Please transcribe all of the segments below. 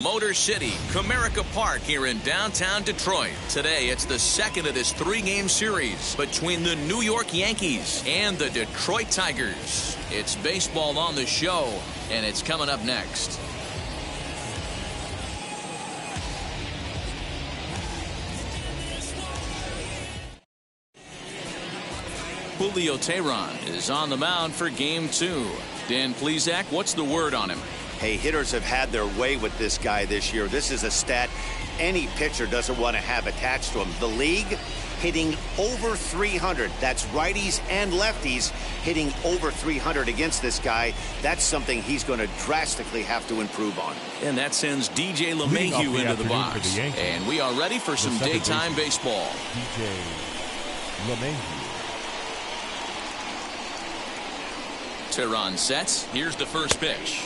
Motor City, Comerica Park here in downtown Detroit. Today, it's the second of this three-game series between the New York Yankees and the Detroit Tigers. It's baseball on the show, and it's coming up next. Julio Tehran is on the mound for Game 2. Dan Plesac, what's the word on him? Hey, hitters have had their way with this guy this year. This is a stat any pitcher doesn't want to have attached to him. The league hitting over 300. That's righties and lefties hitting over 300 against this guy. That's something he's going to drastically have to improve on. And that sends DJ LeMahieu into the box. And we are ready for some daytime baseball. DJ LeMahieu. Tehran sets. Here's the first pitch.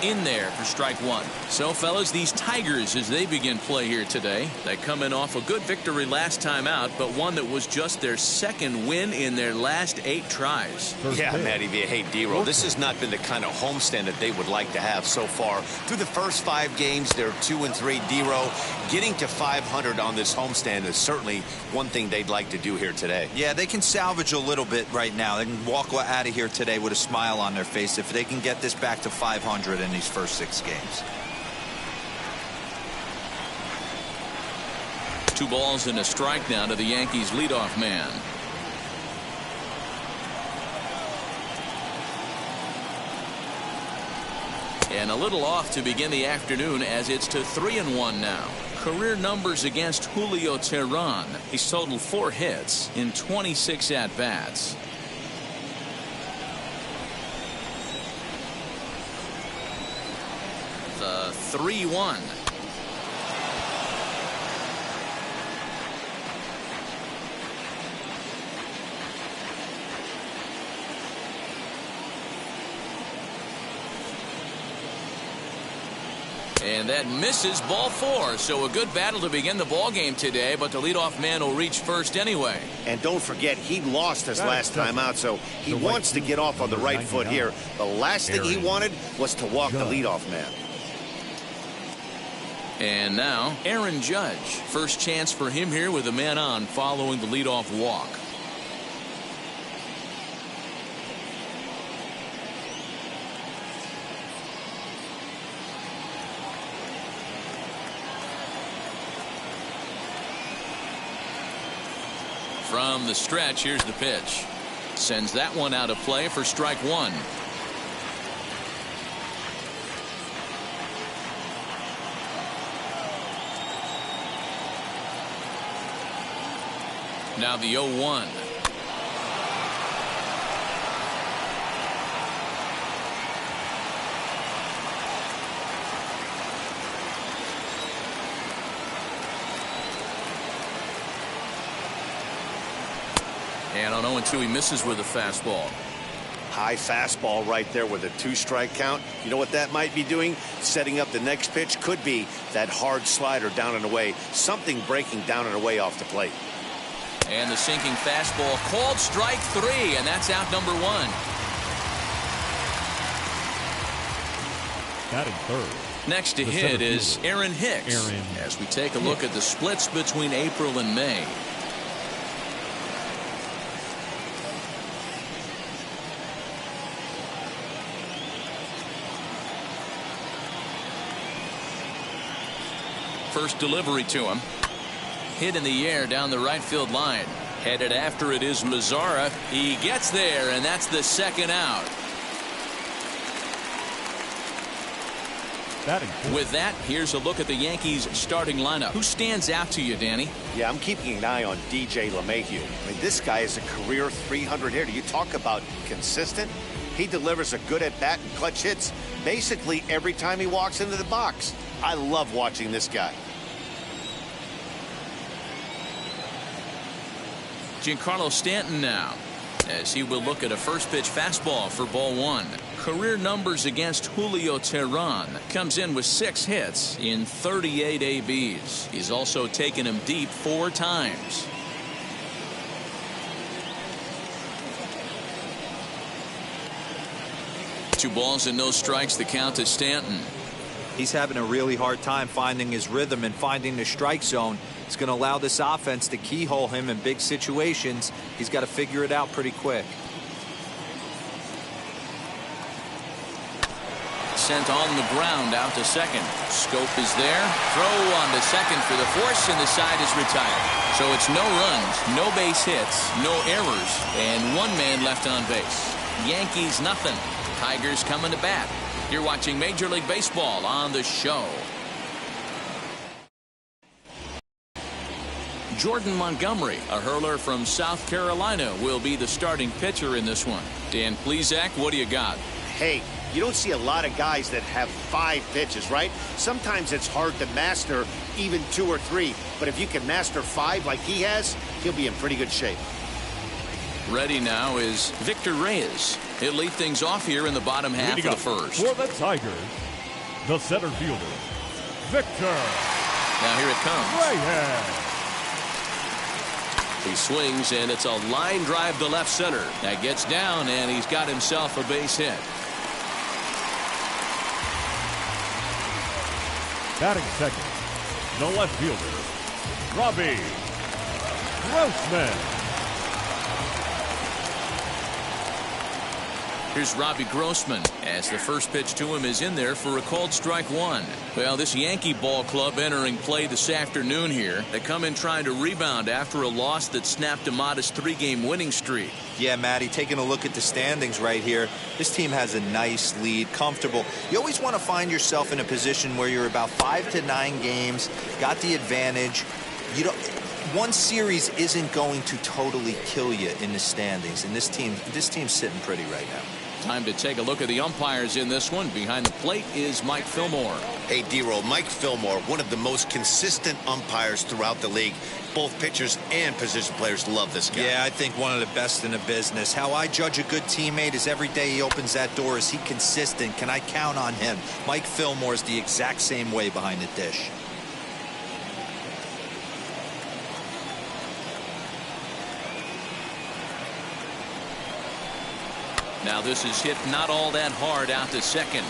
In there for strike one. So, fellas, these Tigers, as they begin play here today, they come in off a good victory last time out, but one that was just their second win in their last 8 tries. Yeah, Matty, hey, D-Roll, this has not been the kind of homestand that they would like to have so far. Through the first 5 games, they're 2-3. D-Roll, getting to 500 on this homestand is certainly one thing they'd like to do here today. Yeah, they can salvage a little bit right now. They can walk out of here today with a smile on their face if they can get this back to 500 in these first 6 games. 2 balls and a strike now to the Yankees leadoff man. And a little off to begin the afternoon as it's to 3-1 now. Career numbers against Julio Tehran. He's totaled 4 hits in 26 at-bats. The 3-1. And that misses, ball 4. So a good battle to begin the ball game today, but the leadoff man will reach first anyway. And don't forget, he lost his last time out, so he wants to get off on the right foot here. The last thing he wanted was to walk the leadoff man. And now, Aaron Judge. First chance for him here with a man on following the leadoff walk. From the stretch, here's the pitch. Sends that one out of play for strike 1. Now the 0-1. And on 0-2, he misses with a fastball. High fastball right there with a 2-strike count. You know what that might be doing? Setting up the next pitch. Could be that hard slider down and away. Something breaking down and away off the plate. And the sinking fastball called strike 3, and that's out number 1. Batting third. Next to hit is Aaron Hicks. As we take a look at the splits between April and May. First delivery to him. Hit in the air down the right field line. Headed after it is Mazzara. He gets there, and that's the second out. With that, here's a look at the Yankees starting lineup. Who stands out to you, Danny? Yeah, I'm keeping an eye on DJ LeMahieu. I mean, this guy is a career 300 hitter. You talk about consistent. He delivers a good at-bat and clutch hits basically every time he walks into the box. I love watching this guy. Giancarlo Stanton now, as he will look at a first pitch fastball for ball 1. Career numbers against Julio Tehran. Comes in with 6 hits in 38 ABs. He's also taken him deep 4 times. 2 balls and no strikes, the count to Stanton. He's having a really hard time finding his rhythm and finding the strike zone. It's going to allow this offense to keyhole him in big situations. He's got to figure it out pretty quick. Sent on the ground out to second. Scope is there. Throw on to second for the force, and the side is retired. So it's no runs, no base hits, no errors, and one man left on base. Yankees nothing. Tigers coming to bat. You're watching Major League Baseball on the show. Jordan Montgomery, a hurler from South Carolina, will be the starting pitcher in this one. Dan Plesac, what do you got? Hey, you don't see a lot of guys that have 5 pitches, right? Sometimes it's hard to master even 2 or 3. But if you can master 5 like he has, he'll be in pretty good shape. Ready now is Victor Reyes. He'll lead things off here in the bottom half of the first. For the Tigers, the center fielder, Victor. Now here it comes. Reyes. He swings, and it's a line drive to left center. That gets down, and he's got himself a base hit. Batting second, the left fielder, Robbie Grossman. Here's Robbie Grossman as the first pitch to him is in there for a called strike one. Well, this Yankee ball club entering play this afternoon here. They come in trying to rebound after a loss that snapped a modest 3-game winning streak. Yeah, Matty, taking a look at the standings right here, this team has a nice lead, comfortable. You always want to find yourself in a position where you're about 5 to 9 games, got the advantage. You don't. One series isn't going to totally kill you in the standings, and this team's sitting pretty right now. Time to take a look at the umpires in this one. Behind the plate is Mike Fillmore. Hey, D-Roll, Mike Fillmore, one of the most consistent umpires throughout the league. Both pitchers and position players love this guy. Yeah, I think one of the best in the business. How I judge a good teammate is every day he opens that door. Is he consistent? Can I count on him? Mike Fillmore is the exact same way behind the dish. Now this is hit not all that hard out to second.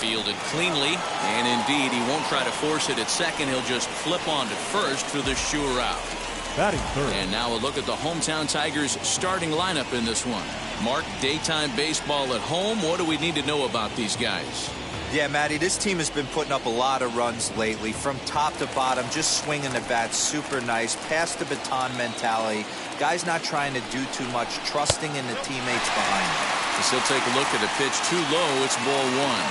Fielded cleanly, and indeed he won't try to force it at second. He'll just flip on to first for the sure out. Batting third. And now a look at the hometown Tigers starting lineup in this one. Mark, daytime baseball at home. What do we need to know about these guys? Yeah, Matty, this team has been putting up a lot of runs lately. From top to bottom, just swinging the bat super nice. Pass the baton mentality. Guys not trying to do too much, trusting in the teammates behind them. As he'll take a look at a pitch too low. It's ball one.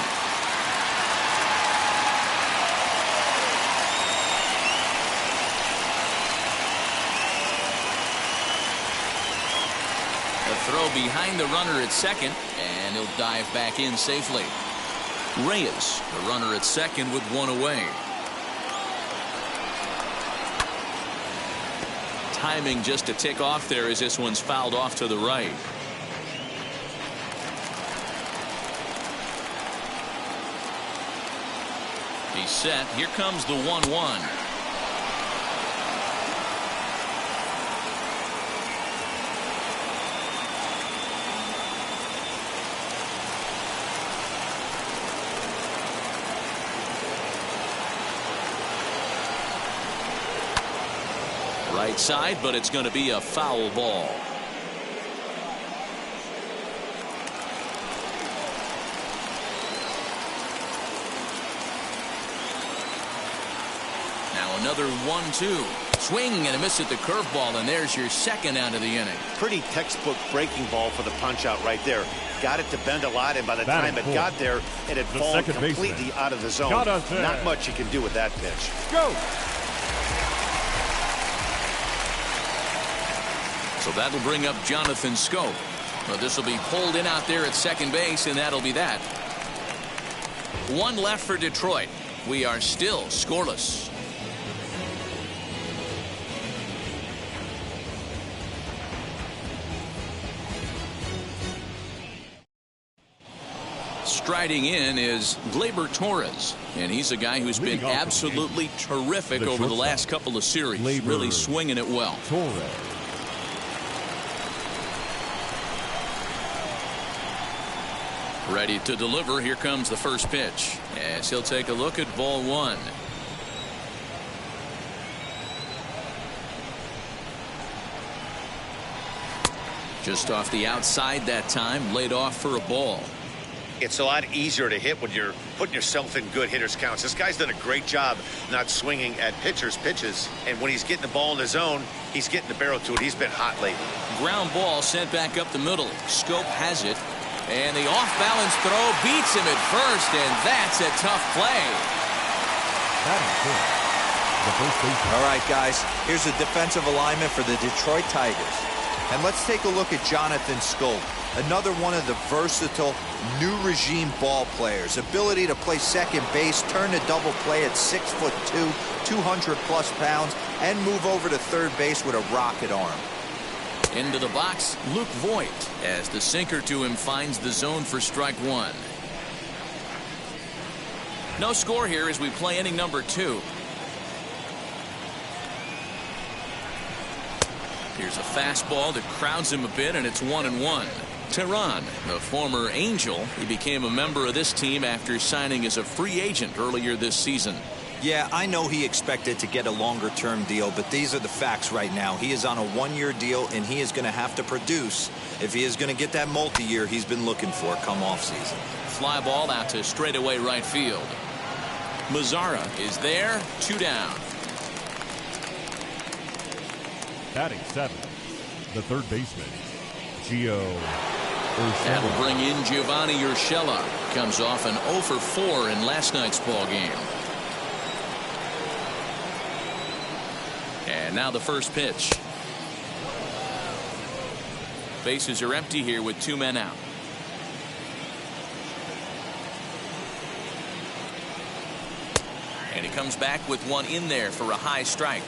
A throw behind the runner at second, and he'll dive back in safely. Reyes, the runner at second with one away. Timing just to tick off there as this one's fouled off to the right. He's set. Here comes the 1-1. Right side, but it's going to be a foul ball. Now another 1-2. Swing and a miss at the curveball, and there's your second out of the inning. Pretty textbook breaking ball for the punch out right there. Got it to bend a lot, and by the time it got there, it had fallen completely out of the zone. Not much you can do with that pitch. Go! So that'll bring up Jonathan Scope. But this will be pulled in out there at second base, and that'll be that. One left for Detroit. We are still scoreless. Striding in is Gleyber Torres, and he's a guy who's been absolutely terrific over the last couple of series. Really swinging it well. Torres. Ready to deliver. Here comes the first pitch, as he'll take a look at ball one. Just off the outside that time, laid off for a ball. It's a lot easier to hit when you're putting yourself in good hitters' counts. This guy's done a great job not swinging at pitchers' pitches. And when he's getting the ball in the zone, he's getting the barrel to it. He's been hot lately. Ground ball sent back up the middle. Schoop has it. And the off-balance throw beats him at first, and that's a tough play. All right, guys, here's a defensive alignment for the Detroit Tigers. And let's take a look at Jonathan Schoop, another one of the versatile new regime ball players. Ability to play second base, turn to double play at 6'2", 200+ pounds, and move over to third base with a rocket arm. Into the box, Luke Voigt, as the sinker to him finds the zone for strike one. No score here as we play inning number 2. Here's a fastball that crowds him a bit, and it's 1-1. Tehran, the former Angel, he became a member of this team after signing as a free agent earlier this season. Yeah, I know he expected to get a longer-term deal, but these are the facts right now. He is on a one-year deal, and he is going to have to produce if he is going to get that multi-year he's been looking for come off-season. Fly ball out to straightaway right field. Mazzara is there, 2 down. Batting 7, the third baseman, Gio Urshela. That'll bring in Giovanni Urshela. Comes off an 0 for 4 in last night's ball game. And now the first pitch. Bases are empty here with 2 men out. And he comes back with one in there for a high strike.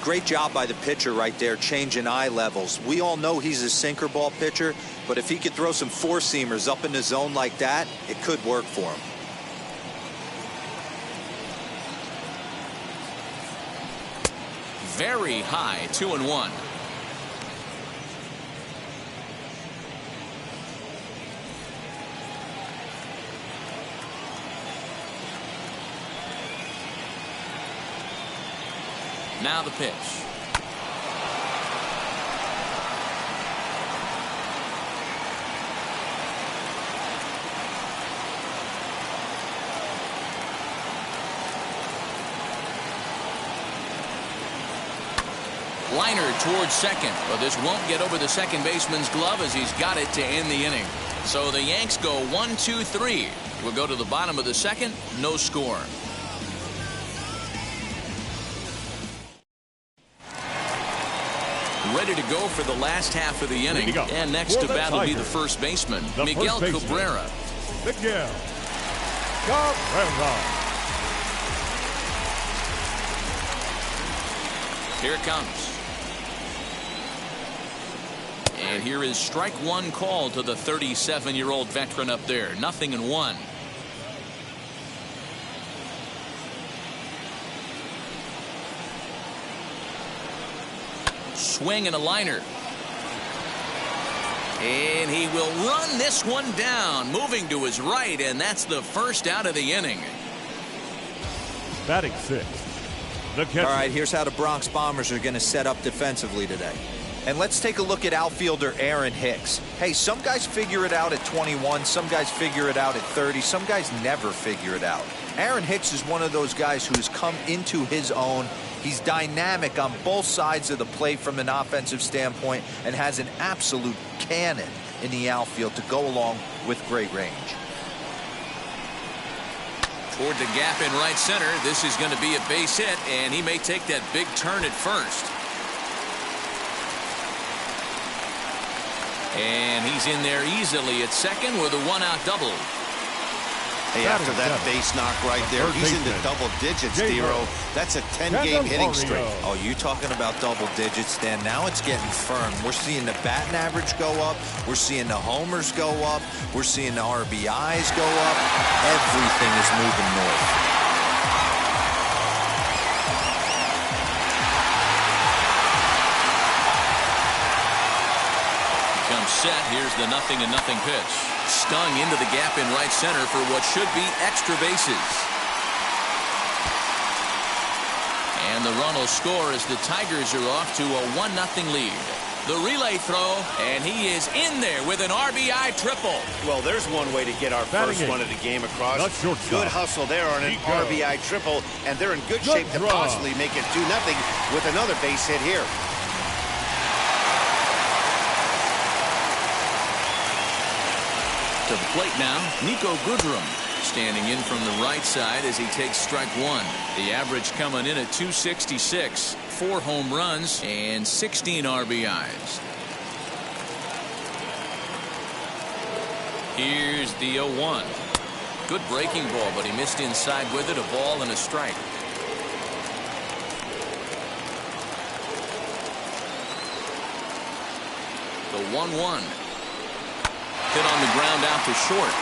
Great job by the pitcher right there, changing eye levels. We all know he's a sinker ball pitcher, but if he could throw some four-seamers up in the zone like that, it could work for him. Very high, 2-1. Now the pitch. Liner towards second, but this won't get over the second baseman's glove as he's got it to end the inning. So the Yanks go 1-2-3. We'll go to the bottom of the second, no score. Ready to go for the last half of the inning. And next to bat will be the first baseman, Miguel Cabrera. Miguel Cabrera. Here it comes. And here is strike one called to the 37-year-old veteran up there. 0-1. Swing and a liner. And he will run this one down, moving to his right, and that's the first out of the inning. Batting 6. The catcher. All right, here's how the Bronx Bombers are going to set up defensively today. And let's take a look at outfielder Aaron Hicks. Hey, some guys figure it out at 21, some guys figure it out at 30, some guys never figure it out. Aaron Hicks is one of those guys who has come into his own. He's dynamic on both sides of the plate from an offensive standpoint and has an absolute cannon in the outfield to go along with great range. Toward the gap in right center. This is going to be a base hit, and he may take that big turn at first. And he's in there easily at second with a one-out double. Hey, after that base knock right there, he's into double digits, Dero. That's a 10-game hitting streak. Oh, you talking about double digits, Dan? Now it's getting firm. We're seeing the batting average go up. We're seeing the homers go up. We're seeing the RBIs go up. Everything is moving north. Comes set. Here's the 0-0 pitch. Stung into the gap in right center for what should be extra bases. And the run will score as the Tigers are off to a 1-0 lead. The relay throw, and he is in there with an RBI triple. Well, there's one way to get our first one of the game across. Good hustle there on an RBI triple, and they're in good shape to possibly make it 2-0 with another base hit here. To the plate now, Niko Goodrum, standing in from the right side as he takes strike one. The average coming in at 266, 4 home runs and 16 RBIs. Here's the 0-1. Good breaking ball, but he missed inside with it. A ball and a strike. The 1-1. Hit on the ground out to short.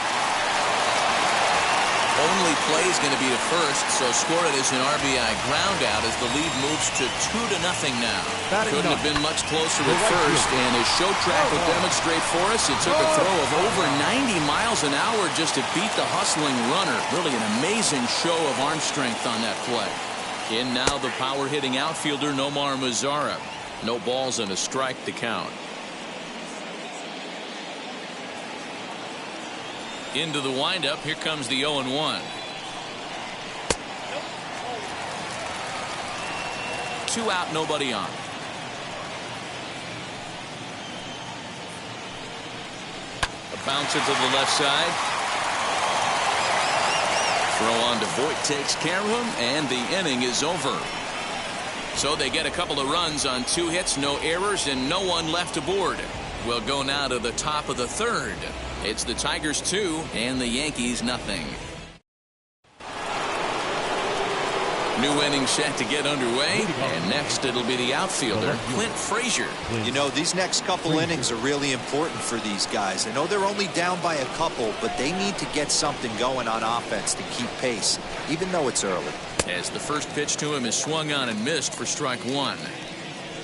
Only play is going to be to first, so score it as an RBI ground out as the lead moves to 2-0 now. Couldn't have been much closer at first, and as show track will demonstrate for us, it took a throw of over 90 miles an hour just to beat the hustling runner. Really an amazing show of arm strength on that play. In now the power-hitting outfielder Nomar Mazara. No balls and a strike to count. Into the windup. Here comes the 0-1. 2 out, nobody on. A bouncer to the left side. Throw on to Voit takes care of him, and the inning is over. So they get a couple of runs on 2 hits, no errors, and no one left aboard. We'll go now to the top of the third. It's the Tigers 2 and the Yankees nothing. New inning set to get underway, and next it'll be the outfielder Clint Frazier. You know, these next couple innings are really important for these guys. I know they're only down by a couple, but they need to get something going on offense to keep pace, even though it's early. As the first pitch to him is swung on and missed for strike one.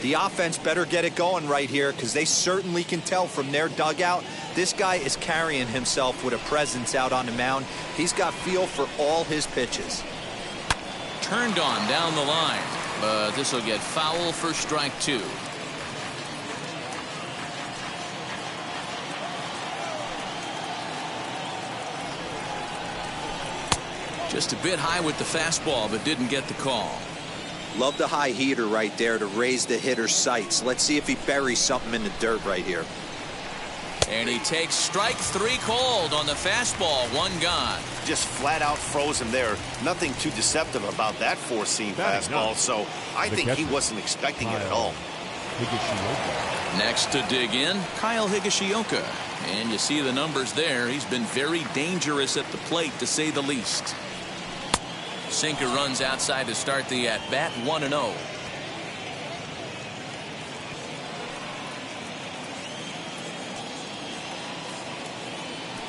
The offense better get it going right here, because they certainly can tell from their dugout this guy is carrying himself with a presence out on the mound. He's got feel for all his pitches. Turned on down the line, but this will get foul for strike 2. Just a bit high with the fastball, but didn't get the call. Love the high heater right there to raise the hitter's sights. Let's see if he buries something in the dirt right here. And he takes strike 3 called on the fastball. 1 gone. Just flat out froze him there. Nothing too deceptive about that 4-seam fastball, so I think he wasn't expecting it at all. Next to dig in, Kyle Higashiyoka. And you see the numbers there. He's been very dangerous at the plate, to say the least. Sinker runs outside to start the at-bat. 1-0.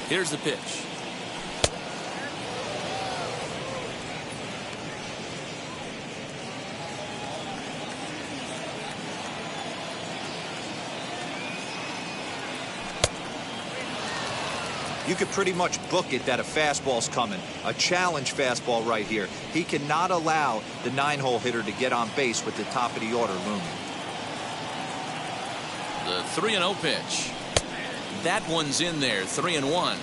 Here's the pitch. You could pretty much book it that a fastball's coming. A challenge fastball right here. He cannot allow the 9-hole hitter to get on base with the top of the order looming. The 3-0 pitch. That one's in there. 3-1.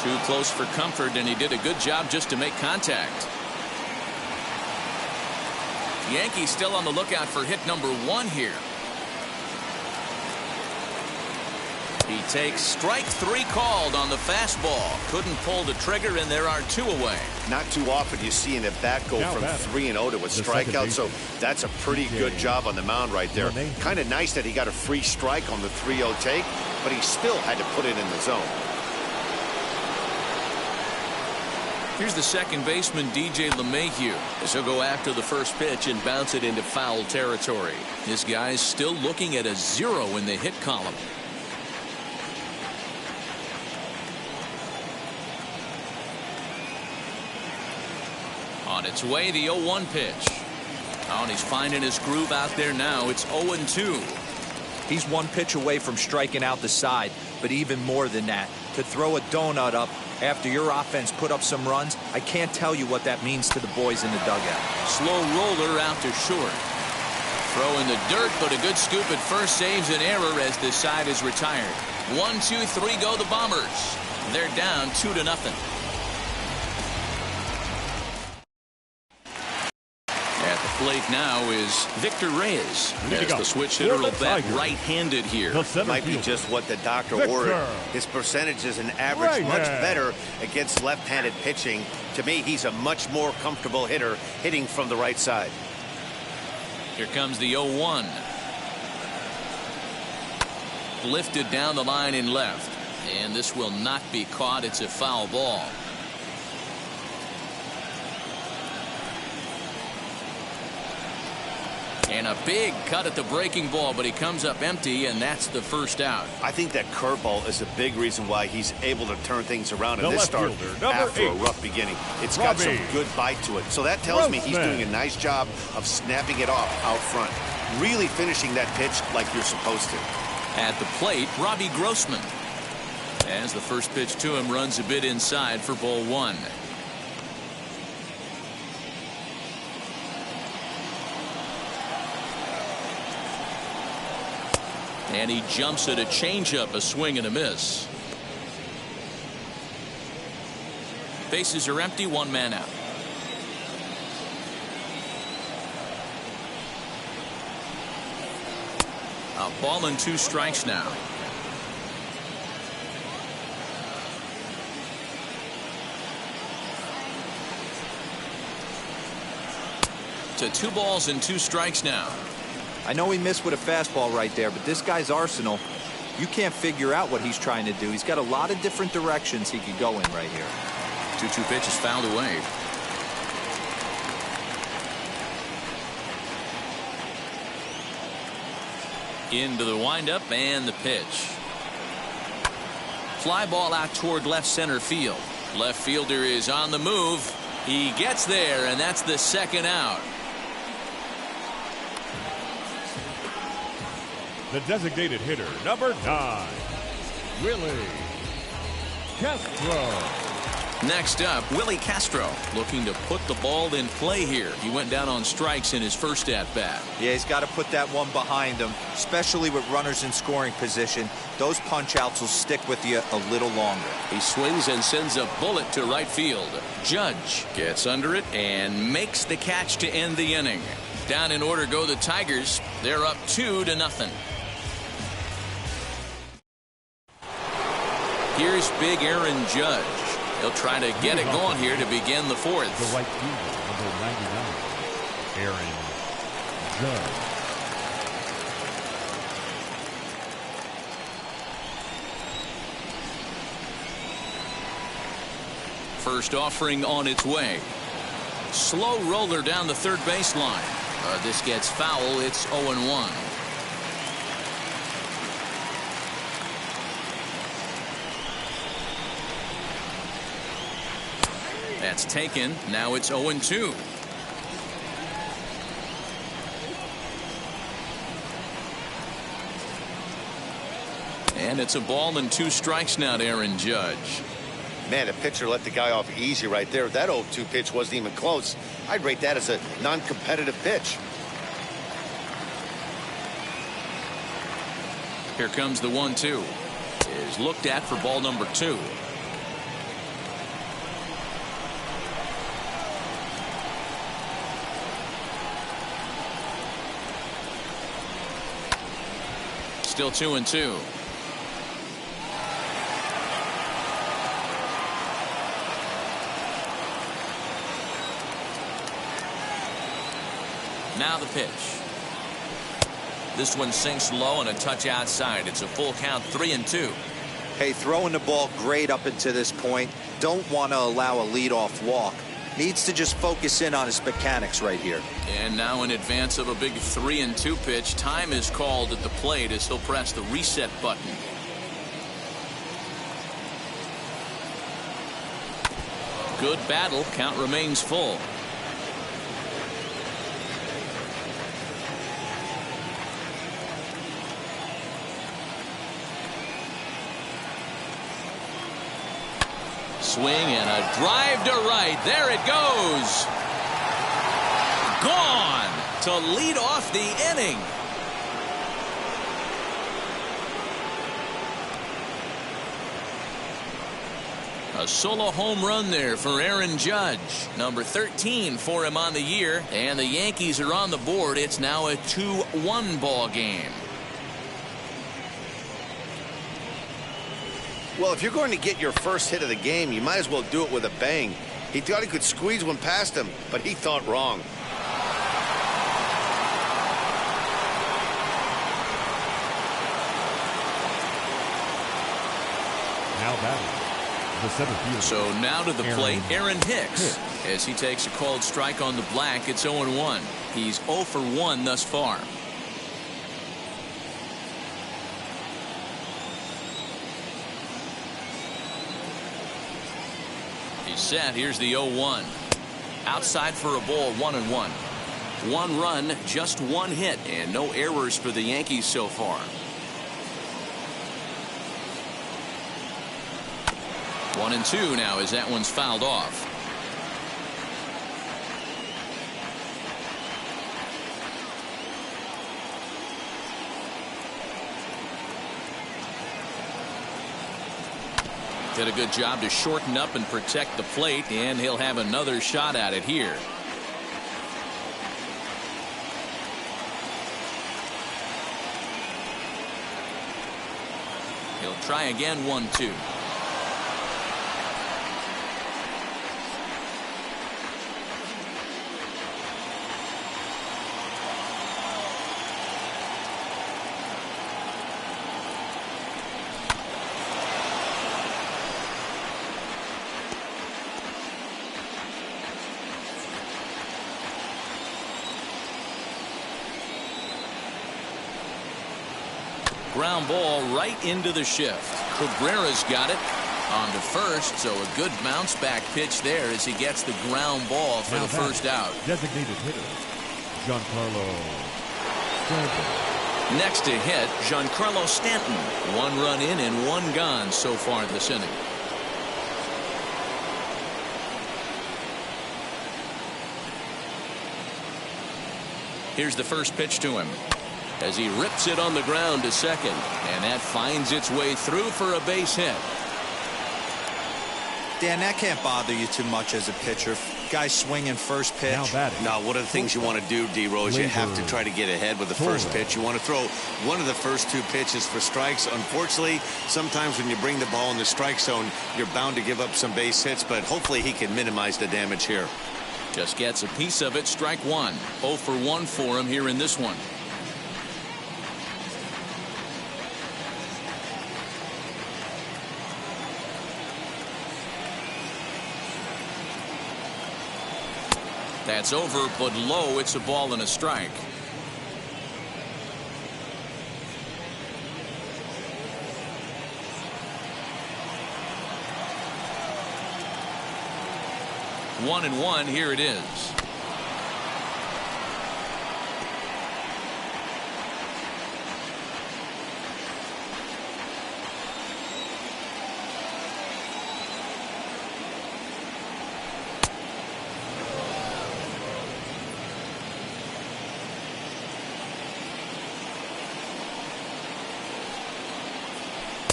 Too close for comfort, and he did a good job just to make contact. Yankees still on the lookout for hit number 1 here. He takes strike 3 called on the fastball. Couldn't pull the trigger, and there are 2 away. Not too often you see an at-bat go from 3-0 to a strikeout, so that's a pretty good job on the mound right there. Kind of nice that he got a free strike on the 3-0 take, but he still had to put it in the zone. Here's the second baseman, DJ LeMahieu, as he'll go after the first pitch and bounce it into foul territory. This guy's still looking at a 0 in the hit column. On its way, the 0-1 pitch. Oh, and he's finding his groove out there now. It's 0-2. He's one pitch away from striking out the side, but even more than that, to throw a donut up after your offense put up some runs, I can't tell you what that means to the boys in the dugout. Slow roller out to short. Throw in the dirt, but a good scoop at first saves an error as this side is retired. 1, 2, 3 go the Bombers. They're down 2-0. At the plate now is Victor Reyes. As the switch hitter will bat right-handed here. Might be just what the doctor ordered. His percentage is an average much better against left-handed pitching. To me, he's a much more comfortable hitter hitting from the right side. Here comes the 0-1. Lifted down the line in left. And this will not be caught. It's a foul ball. And a big cut at the breaking ball, but he comes up empty, and that's the first out. I think that curveball is a big reason why he's able to turn things around in this start after a rough beginning. It's got some good bite to it. So that tells me he's doing a nice job of snapping it off out front. Really finishing that pitch like you're supposed to. At the plate, Robbie Grossman. As the first pitch to him runs a bit inside for ball 1. And he jumps at a changeup, a swing and a miss. Bases are empty, 1 man out. A ball and 2 strikes now. To 2 balls and 2 strikes now. I know he missed with a fastball right there, but this guy's arsenal, you can't figure out what he's trying to do. He's got a lot of different directions he could go in right here. 2-2 pitch is fouled away. Into the windup and the pitch. Fly ball out toward left center field. Left fielder is on the move. He gets there, and that's the second out. The designated hitter, number 9, Willy Castro. Next up, Willy Castro looking to put the ball in play here. He went down on strikes in his first at-bat. Yeah, he's got to put that one behind him, especially with runners in scoring position. Those punch-outs will stick with you a little longer. He swings and sends a bullet to right field. Judge gets under it and makes the catch to end the inning. Down in order go the Tigers. They're up 2-0. Here's big Aaron Judge. He'll try to get it going here to begin the 4th. The right fielder, number 99, Aaron Judge. First offering on its way. Slow roller down the third baseline. This gets foul. It's 0-1. That's taken. Now it's 0-2. And it's a ball and 2 strikes now to Aaron Judge. Man, a pitcher let the guy off easy right there. That 0-2 pitch wasn't even close. I'd rate that as a non-competitive pitch. Here comes the 1-2. Is looked at for ball number 2. Still 2-2. Now the pitch. This one sinks low and a touch outside. It's a full count, 3-2. Hey, throwing the ball great up until this point. Don't want to allow a leadoff walk. Needs to just focus in on his mechanics right here. And now in advance of a big 3-2 pitch, time is called at the plate as he'll press the reset button. Good battle. Count remains full. swing and a drive to right. There it goes. Gone to lead off the inning. A solo home run there for Aaron Judge. Number 13 for him on the year. And the Yankees are on the board. It's now a 2-1 ball game. Well, if you're going to get your first hit of the game, you might as well do it with a bang. He thought he could squeeze one past him, but he thought wrong. Now batting, the center fielder. So now to the plate, Aaron Hicks. As he takes a called strike on the black, it's 0-1. He's 0 for 1 thus far. He's set. Here's the 0-1. Outside for a ball, 1-1. 1 run, just 1 hit, and no errors for the Yankees so far. 1-2 now as that one's fouled off. Did a good job to shorten up and protect the plate, and he'll have another shot at it here. He'll try again, 1-2. Ground ball right into the shift. Cabrera's got it on to first, so a good bounce back pitch there as he gets the ground ball for the first out. Designated hitter, Giancarlo Stanton. Next to hit, Giancarlo Stanton. 1 run in and 1 gone so far this inning. Here's the first pitch to him as he rips it on the ground to second, and that finds its way through for a base hit. Dan, that can't bother you too much as a pitcher. Guy swinging first pitch. Now, one of the things you want to do, D-Rose, you have to try to get ahead with the first pitch. You want to throw one of the first 2 pitches for strikes. Unfortunately, sometimes when you bring the ball in the strike zone, you're bound to give up some base hits, but hopefully he can minimize the damage here. Just gets a piece of it. Strike 1. 0 for 1 for him here in this one. That's over, but low. It's a ball and a strike. One and one. Here it is.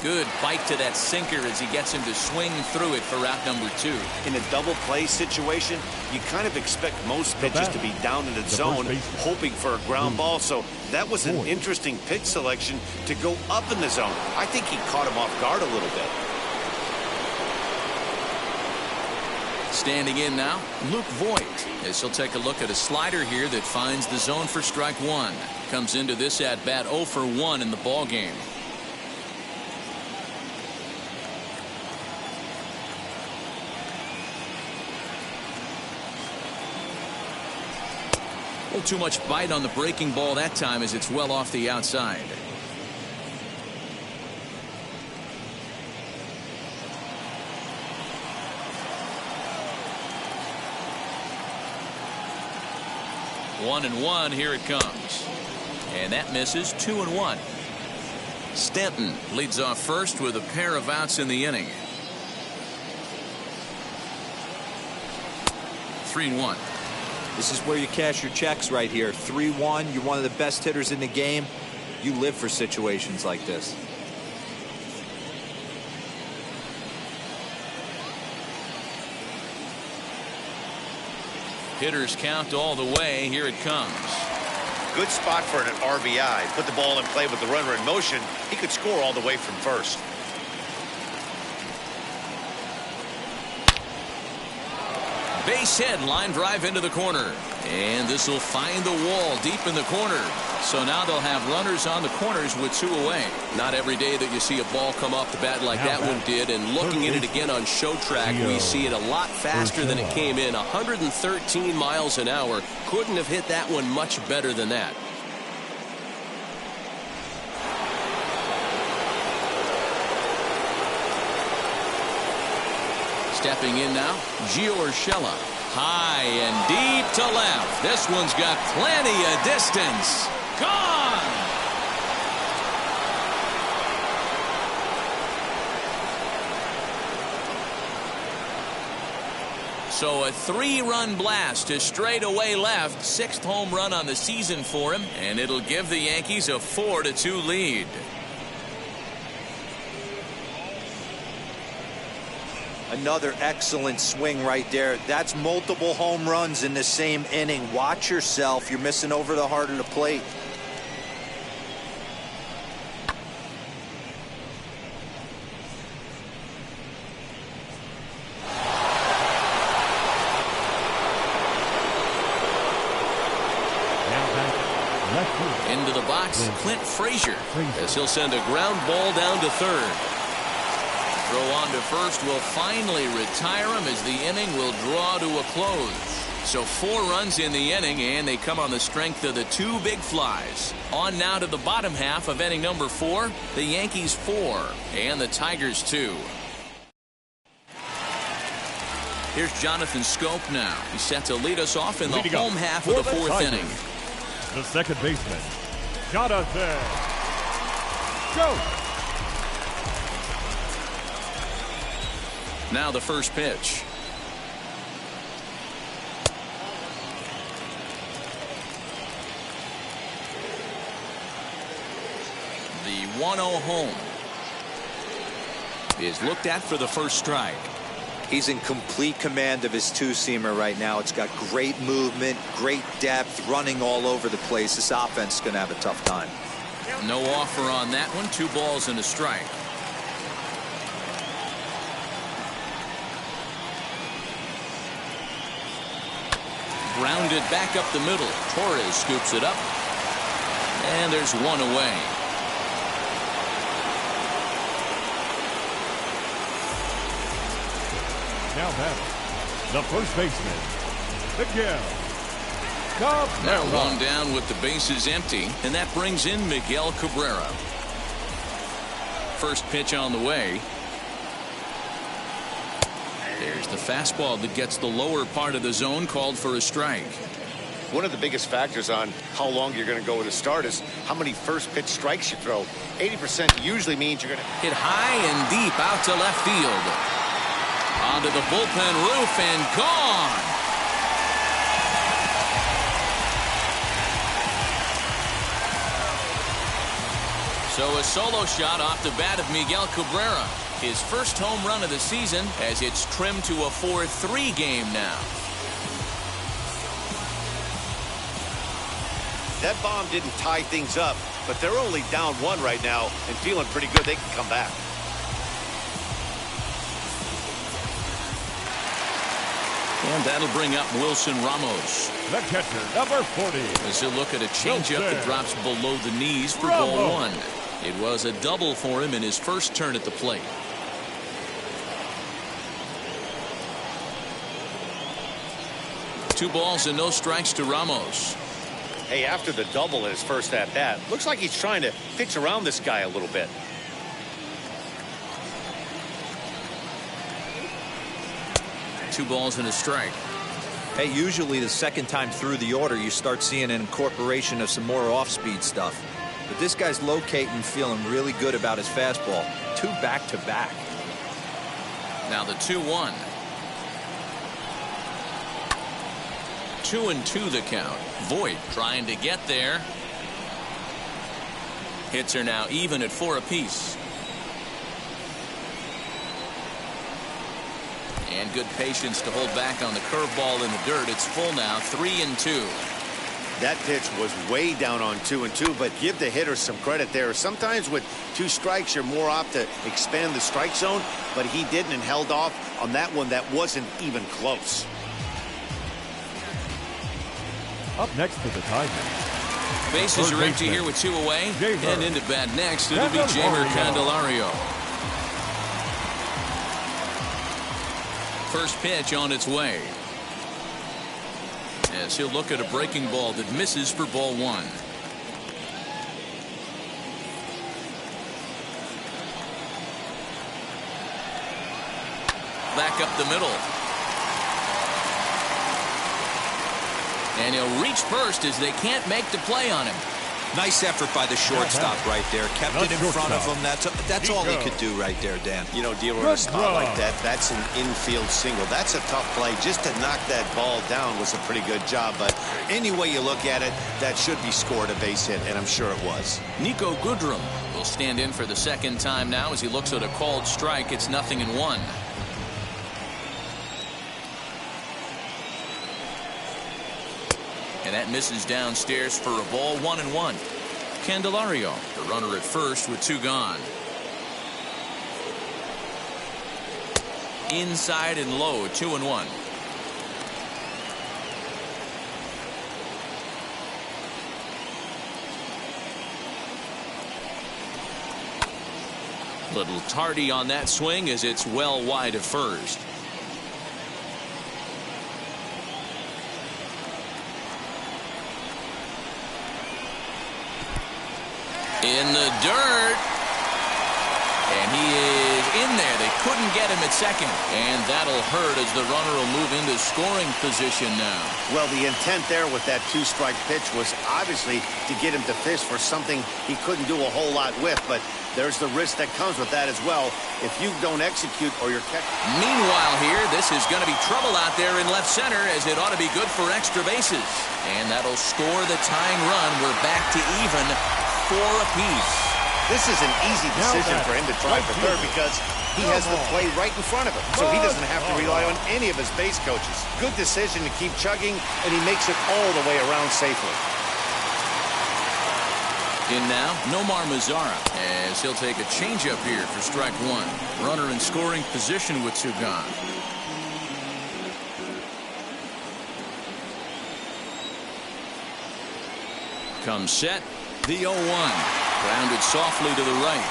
Good bite to that sinker as he gets him to swing through it for out number 2. In a double play situation, you kind of expect most pitches to be down in the zone, hoping for a ground ball. So that was an interesting pitch selection to go up in the zone. I think he caught him off guard a little bit. Standing in now, Luke Voigt, as he'll take a look at a slider here that finds the zone for strike 1. Comes into this at bat 0 for 1 in the ball game. A little too much bite on the breaking ball that time as it's well off the outside. One and one. Here it comes, and that misses. 2-1. Stanton leads off first with a pair of outs in the inning. 3-1. This is where you cash your checks right here. 3-1. You're one of the best hitters in the game. You live for situations like this. Hitters count all the way. Here it comes. Good spot for an RBI. Put the ball in play with the runner in motion. He could score all the way from first. Base hit, line drive into the corner. And this will find the wall deep in the corner. So now they'll have runners on the corners with 2 away. Not every day that you see a ball come off the bat like that one did. And looking at it again on show track, we see it a lot faster than it came in. 113 miles an hour. Couldn't have hit that one much better than that. Stepping in now, Giancarlo. High and deep to left. This one's got plenty of distance. Gone! So a 3-run blast to straightaway left. 6th home run on the season for him, and it'll give the Yankees a 4-2 lead. Another excellent swing right there. That's multiple home runs in the same inning. Watch yourself. You're missing over the heart of the plate. Into the box, Clint Frazier, as he'll send a ground ball down to third. Throw on to first will finally retire him as the inning will draw to a close. So 4 runs in the inning, and they come on the strength of the 2 big flies. On now to the bottom half of inning number 4. The Yankees 4 and the Tigers 2. Here's Jonathan Scope now. He's set to lead us off in the home half of the 4th inning. The second baseman, Jonathan Scope. Now the first pitch. The 1-0 home is looked at for the first strike. He's in complete command of his 2-seamer right now. It's got great movement, great depth, running all over the place. This offense is going to have a tough time. No offer on that one. 2 balls and a strike. Grounded back up the middle. Torres scoops it up. And there's 1 away. Now batting, the first baseman, Miguel Cabrera. Now 1 down with the bases empty, and that brings in Miguel Cabrera. First pitch on the way. There's the fastball that gets the lower part of the zone, called for a strike. One of the biggest factors on how long you're going to go with a start is how many first pitch strikes you throw. 80% usually means you're going to hit high and deep out to left field. Onto the bullpen roof and gone. So a solo shot off the bat of Miguel Cabrera. His first home run of the season, as it's trimmed to a 4-3 game now. That bomb didn't tie things up, but they're only down 1 right now and feeling pretty good they can come back. And that'll bring up Wilson Ramos. The catcher, number 40. As he'll look at a changeup that drops below the knees for ball 1. It was a double for him in his first turn at the plate. Two balls and no strikes to Ramos. Hey, after the double in his first at-bat, looks like he's trying to pitch around this guy a little bit. Two balls and a strike. Hey, usually the second time through the order, you start seeing an incorporation of some more off-speed stuff. But this guy's locating, feeling really good about his fastball. 2 back-to-back. Now the 2-1. 2-2 the count. Voit trying to get there. Hits are now even at 4 apiece. And good patience to hold back on the curveball in the dirt. It's full now, 3-2. That pitch was way down on 2-2, but give the hitter some credit there. Sometimes with 2 strikes, you're more apt to expand the strike zone, but he didn't and held off on that one that wasn't even close. Up next for the Tigers. Bases are empty here with 2 away. And into bat next, it'll be Jeimer Candelario. First pitch on its way. As he'll look at a breaking ball that misses for ball 1. Back up the middle. And he'll reach first as they can't make the play on him. Nice effort by the shortstop right there. Kept it in front of him. That's all he could do right there, Dan. You know, dealing with a spot like that, that's an infield single. That's a tough play. Just to knock that ball down was a pretty good job. But any way you look at it, that should be scored a base hit, and I'm sure it was. Nico Goodrum will stand in for the second time now as he looks at a called strike. It's 0-1. And that misses downstairs for a ball, 1-1. Candelario, the runner at first with 2 gone. Inside and low, 2-1. Little tardy on that swing as it's well wide of first. In the dirt. And he is in there. They couldn't get him at second. And that'll hurt as the runner will move into scoring position now. Well, the intent there with that 2-strike pitch was obviously to get him to fish for something he couldn't do a whole lot with. But there's the risk that comes with that as well. If you don't execute or you're catching. Meanwhile here, this is going to be trouble out there in left center as it ought to be good for extra bases. And that'll score the tying run. We're back to even, 4 apiece. This is an easy decision for him to try for third because he has the play right in front of him. So he doesn't have to rely on any of his base coaches. Good decision to keep chugging, and he makes it all the way around safely. In now, Nomar Mazara, as he'll take a changeup here for strike 1. Runner in scoring position with 2 gone. Comes set, the 0-1. Grounded softly to the right.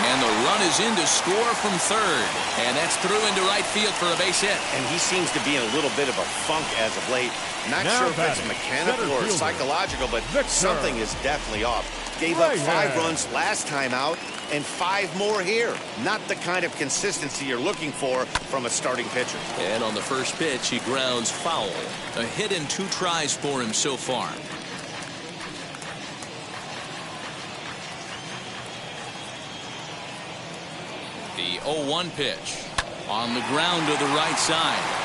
And the run is in to score from third. And that's through into right field for a base hit. And he seems to be in a little bit of a funk as of late. Not sure if it's mechanical or psychological, but something is definitely off. Gave up 5 runs last time out and 5 more here. Not the kind of consistency you're looking for from a starting pitcher. And on the first pitch, he grounds foul. A hit in 2 tries for him so far. The 0-1 pitch on the ground to the right side.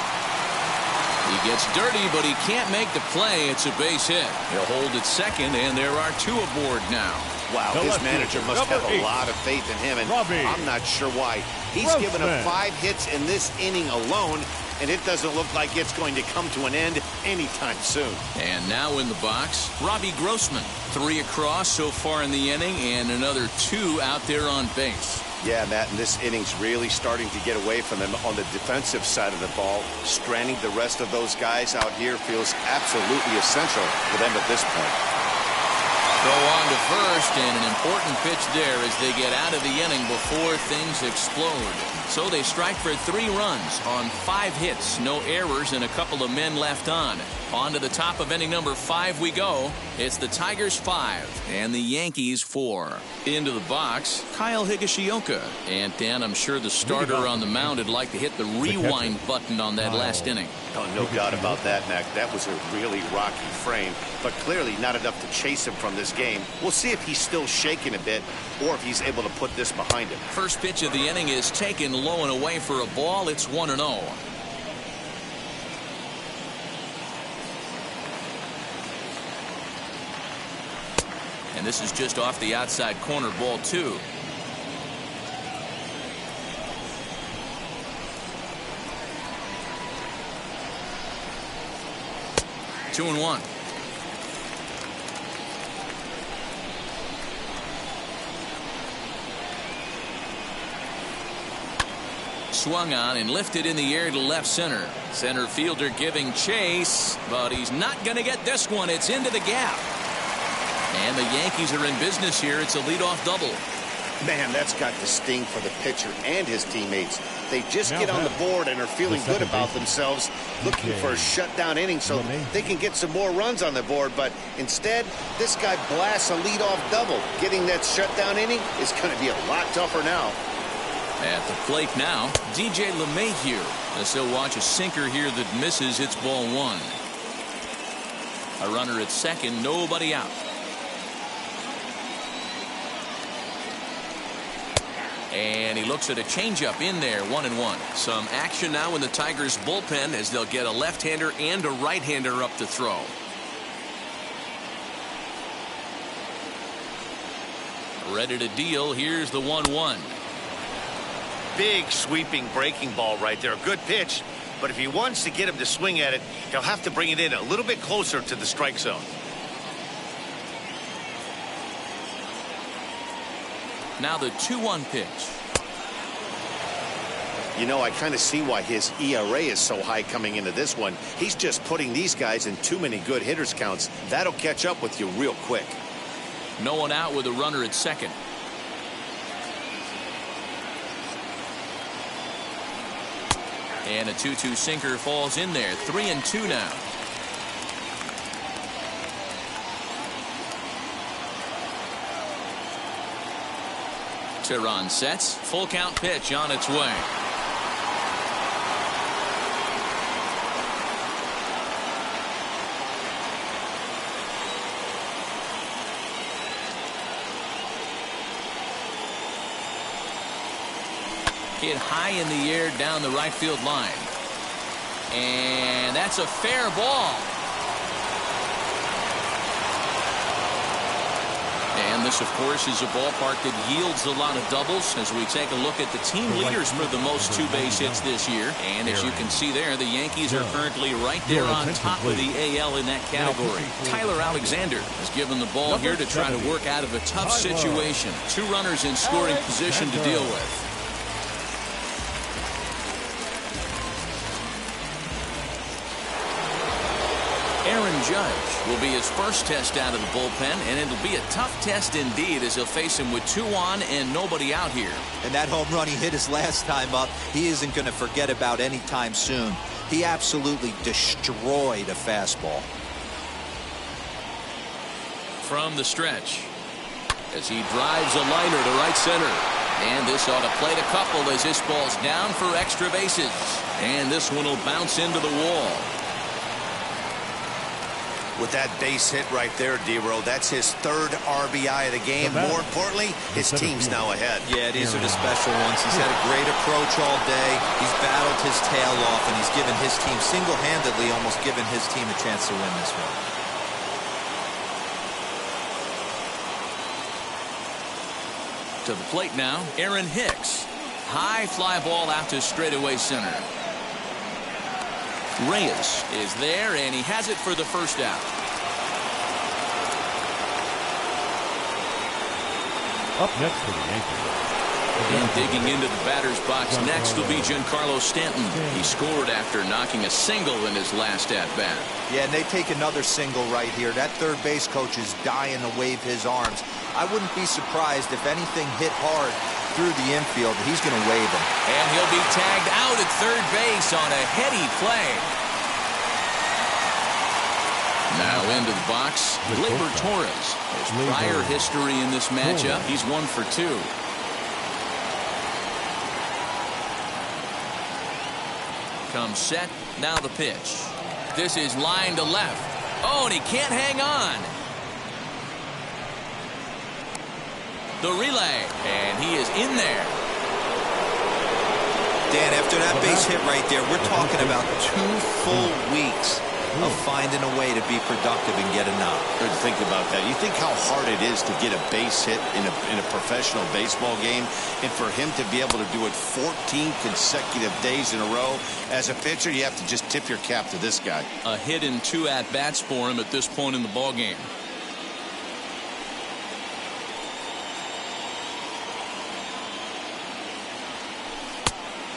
He gets dirty, but he can't make the play. It's a base hit. He'll hold at second, and there are 2 aboard now. Wow, his manager must have a lot of faith in him, and I'm not sure why. He's given him 5 hits in this inning alone, and it doesn't look like it's going to come to an end anytime soon. And now in the box, Robbie Grossman. 3 across so far in the inning, and another 2 out there on base. Yeah, Matt, and this inning's really starting to get away from them on the defensive side of the ball. Stranding the rest of those guys out here feels absolutely essential for them at this point. Go on to first, and an important pitch there as they get out of the inning before things explode. So they strike for 3 runs on 5 hits, no errors, and a couple of men left on. On to the top of inning number 5 we go. It's the Tigers 5 and the Yankees 4. Into the box, Kyle Higashiyoka. And Dan, I'm sure the starter on the mound would like to hit the rewind button on that last inning. Oh, no doubt about that, Mac. That was a really rocky frame, but clearly not enough to chase him from this game. We'll see if he's still shaking a bit or if he's able to put this behind him. First pitch of the inning is taken low and away for a ball. It's 1-0. And this is just off the outside corner, ball 2. Two and one. Swung on and lifted in the air to left center. Center fielder giving chase, but he's not going to get this one. It's into the gap. And the Yankees are in business here. It's a leadoff double. Man, that's got the sting for the pitcher and his teammates. They just get on the board and are feeling good about themselves, looking for a shutdown inning so they can get some more runs on the board. But instead, this guy blasts a leadoff double. Getting that shutdown inning is going to be a lot tougher now. At the plate now, DJ LeMahieu. As he'll watch a sinker here that misses. It's ball 1. A runner at second, nobody out. And he looks at a changeup in there, 1-1. Some action now in the Tigers bullpen as they'll get a left-hander and a right-hander up to throw. Ready to deal. Here's the 1-1. Big sweeping breaking ball right there. Good pitch. But if he wants to get him to swing at it, he'll have to bring it in a little bit closer to the strike zone. Now the 2-1 pitch. You know, I kind of see why his ERA is so high coming into this one. He's just putting these guys in too many good hitters counts. That'll catch up with you real quick. No one out with a runner at second. And a 2-2 sinker falls in there. 3-2 now. Tehran sets. Full count pitch on its way. Hit high in the air down the right field line. And that's a fair ball. And this, of course, is a ballpark that yields a lot of doubles as we take a look at the team leaders for the most 2 base hits this year. And as you can see there, the Yankees are currently right there on top of the AL in that category. Tyler Alexander is given the ball here to try to work out of a tough situation. 2 runners in scoring position to deal with. Aaron Judge will be his first test out of the bullpen, and it'll be a tough test indeed as he'll face him with 2 on and nobody out here. And that home run he hit his last time up, he isn't going to forget about anytime soon. He absolutely destroyed a fastball. From the stretch, as he drives a liner to right center. And this ought to plate a couple as this ball's down for extra bases. And this one will bounce into the wall. With that base hit right there, D-Row, that's his 3rd RBI of the game. More importantly, his team's now ahead. Yeah, these are the special ones. He's had a great approach all day. He's battled his tail off, and he's given his team single-handedly, almost given his team a chance to win this one. To the plate now, Aaron Hicks. High fly ball out to straightaway center. Reyes is there, and he has it for the first out. Up next for the Yankees. And digging into the batter's box next will be Giancarlo Stanton. He scored after knocking a single in his last at-bat. Yeah, and they take another single right here. That third base coach is dying to wave his arms. I wouldn't be surprised if anything hit hard through the infield. He's going to wave him. And he'll be tagged out at third base on a heady play. Now into the box, Gleyber Torres. His prior history in this matchup, he's 1 for 2. Comes set, now the pitch. This is line to left. Oh, and he can't hang on. The relay, and he is in there. Dan, after that base hit right there, we're talking about 2 full weeks of finding a way to be productive and get a knock. Good to think about that. You think how hard it is to get a base hit in a professional baseball game, and for him to be able to do it 14 consecutive days in a row. As a pitcher, you have to just tip your cap to this guy. A hit and 2 at-bats for him at this point in the ball game.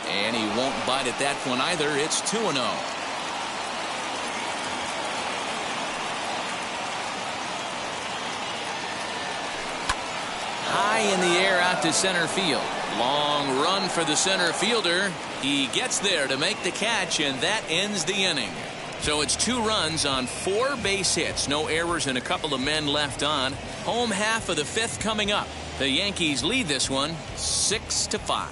And he won't bite at that one either. It's 2-0. High in the air out to center field. Long run for the center fielder. He gets there to make the catch, and that ends the inning. So it's 2 runs on 4 base hits. No errors and a couple of men left on. Home half of the 5th coming up. The Yankees lead this one 6-5.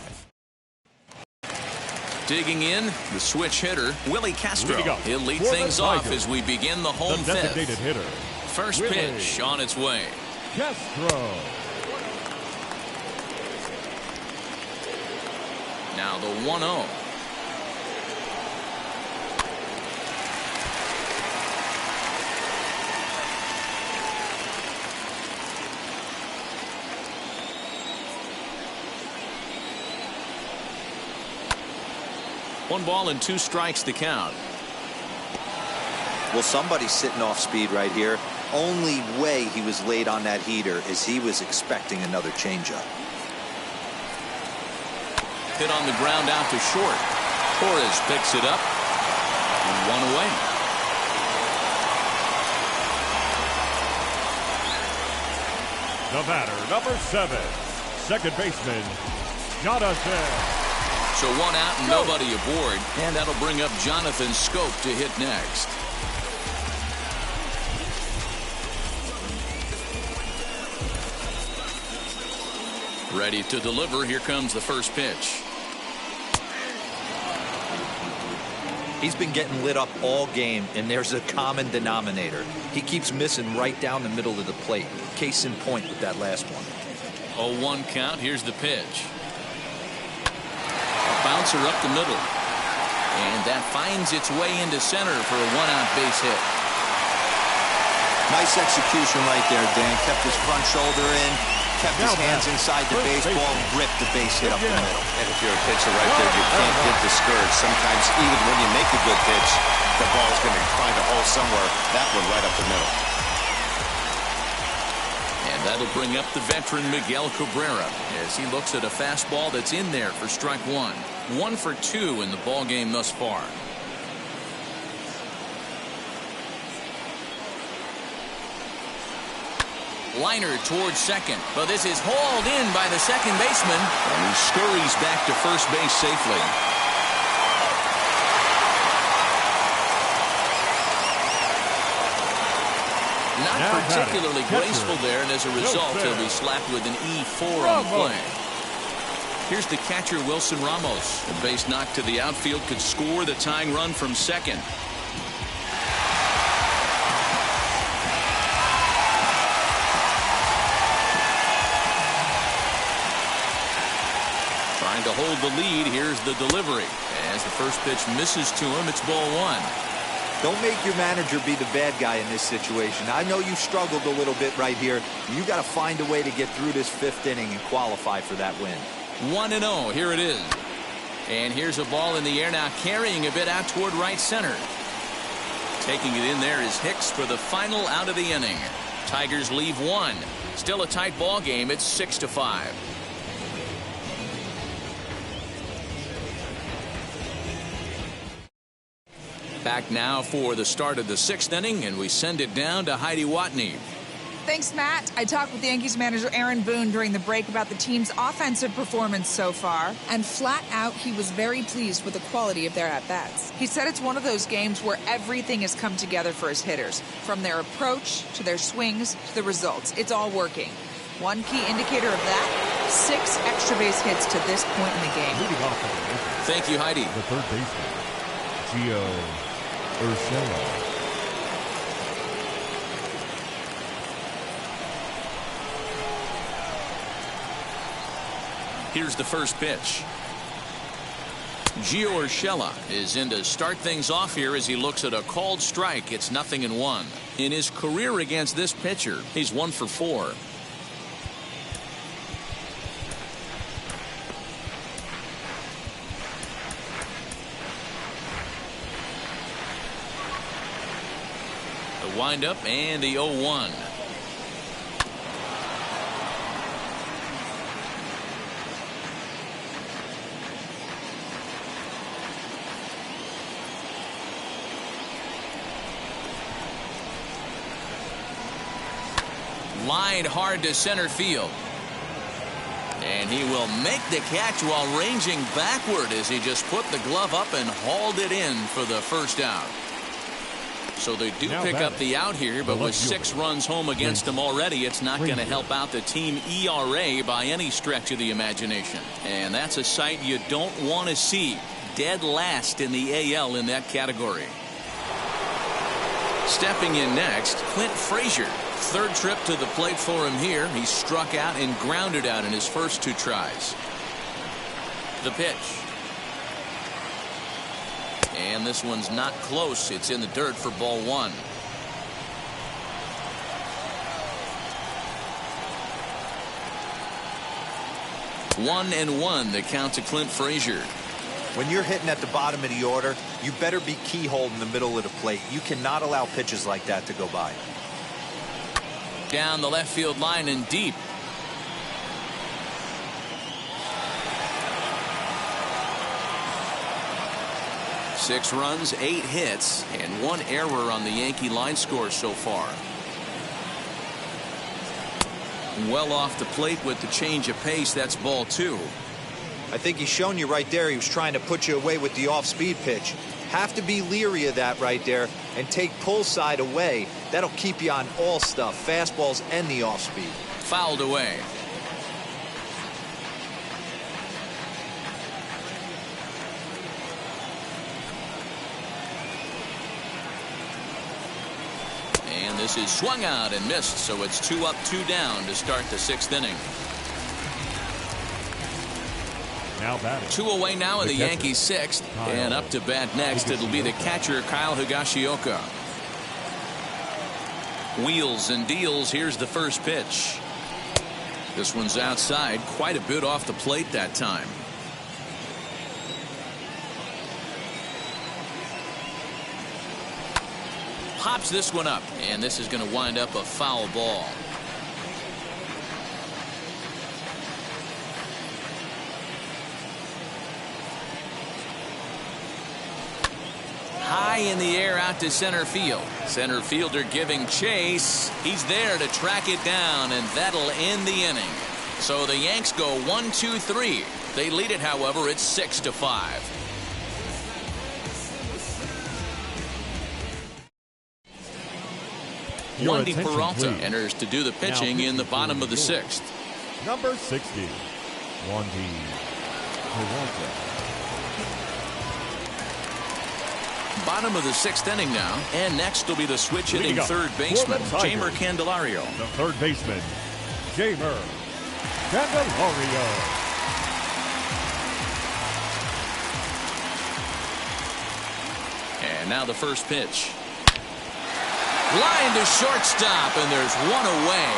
Digging in, the switch hitter, Willy Castro. He'll lead things off as we begin the home 5th. Designated hitter. First pitch on its way. Castro. Now the 1-0. One ball and 2 strikes to count. Well, somebody's sitting off speed right here. Only way he was late on that heater is he was expecting another changeup. Hit on the ground out to short. Torres picks it up. 1 away. The batter, number 7, second baseman, Jonathan. So 1 out and nobody aboard, and that'll bring up Jonathan Scope to hit next. Ready to deliver. Here comes the first pitch. He's been getting lit up all game, and there's a common denominator. He keeps missing right down the middle of the plate. Case in point with that last one. 0-1 count. Here's the pitch. A bouncer up the middle. And that finds its way into center for a 1-out base hit. Nice execution right there, Dan. Kept his front shoulder in, kept his hands inside the baseball, ripped the base hit up the middle. And if you're a pitcher right there, you can't get discouraged. Sometimes even when you make a good pitch, the ball's going to find a hole somewhere. That one right up the middle. And that'll bring up the veteran Miguel Cabrera as he looks at a fastball that's in there for strike 1. 1 for 2 in the ball game thus far. Liner towards second, but this is hauled in by the second baseman, and he scurries back to first base safely. Not particularly graceful there, and as a result, he'll be slapped with an E4 on the play. Here's the catcher, Wilson Ramos. A base knock to the outfield could score the tying run from second. Trying to hold the lead. Here's the delivery. As the first pitch misses to him, it's ball 1. Don't make your manager be the bad guy in this situation. I know you struggled a little bit right here. You got to find a way to get through this 5th inning and qualify for that win. 1-0. Here it is. And here's a ball in the air now, carrying a bit out toward right center. Taking it in there is Hicks for the final out of the inning. Tigers leave 1. Still a tight ball game. It's 6-5. Back now for the start of the 6th inning, and we send it down to Heidi Watney. Thanks, Matt. I talked with the Yankees manager Aaron Boone during the break about the team's offensive performance so far, and flat out, he was very pleased with the quality of their at-bats. He said it's one of those games where everything has come together for his hitters, from their approach to their swings to the results. It's all working. One key indicator of that, 6 extra base hits to this point in the game. Thank you, Heidi. The third baseman, Gio Urshela. Here's the first pitch. Giancarlo is in to start things off here as he looks at a called strike. It's 0-1. In his career against this pitcher, he's 1 for 4. The windup and the 0-1. Lined hard to center field. And he will make the catch while ranging backward as he just put the glove up and hauled it in for the first out. So they do pick up the out here, but with 6 runs home against them already, it's not going to help out the team ERA by any stretch of the imagination. And that's a sight you don't want to see. Dead last in the AL in that category. Stepping in next, Clint Frazier. 3rd trip to the plate for him here. He struck out and grounded out in his first 2 tries. The pitch. And this one's not close. It's in the dirt for ball 1. One and 1 the count to Clint Frazier. When you're hitting at the bottom of the order, you better be keyhole in the middle of the plate. You cannot allow pitches like that to go by. Down the left field line and deep. Six runs, 8 hits, and 1 error on the Yankee line score so far. Well off the plate with the change of pace. That's ball 2. I think he's shown you right there he was trying to put you away with the off-speed pitch. Have to be leery of that right there and take pull side away. That'll keep you on all stuff, fastballs and the off-speed. Fouled away. And this is swung out and missed, so it's 2 up, 2 down to start the 6th inning. Now batting. 2 away now in the Yankees' 6th, and up to bat next it'll be the catcher Kyle Higashiyoka. Wheels and deals. Here's the first pitch. This one's outside, quite a bit off the plate that time. Pops this one up, and this is going to wind up a foul ball. High in the air out to center field. Center fielder giving chase. He's there to track it down, and that'll end the inning. So the Yanks go 1-2-3. They lead it, however, it's 6-5. Wandy Peralta enters to do the pitching in the bottom of the 6th. Number 60, Wandy Peralta. Bottom of the 6th inning now, and next will be the switch hitting 3rd baseman, Jeimer Candelario. The 3rd baseman, Jeimer Candelario. And now the first pitch. Line to shortstop, and there's 1 away.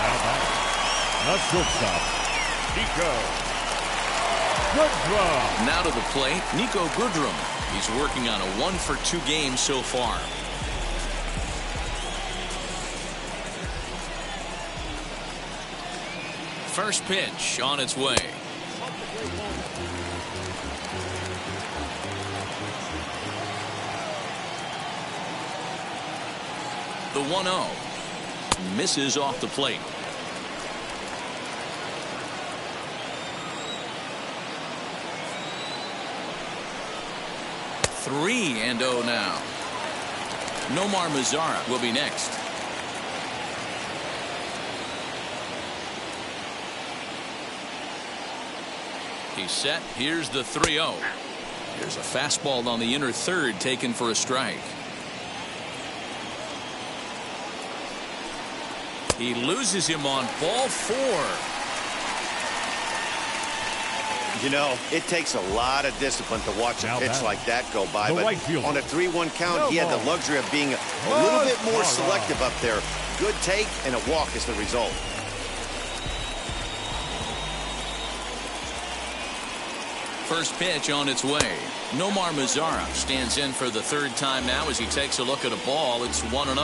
Now back, the shortstop, Nico Goodrum. Now to the plate, Nico Goodrum. He's working on a 1-for-2 game so far. First pitch on its way. The 1-0 misses off the plate. Three and 0 now. Nomar Mazara will be next. He's set. Here's the 3-0. Here's a fastball on the inner 3rd taken for a strike. He loses him on ball 4. You know, it takes a lot of discipline to watch a pitch like that go by, but on a 3-1 count, he had the luxury of being a little bit more selective up there. Good take, and a walk is the result. First pitch on its way. Nomar Mazara stands in for the third time now as he takes a look at a ball. It's 1-0.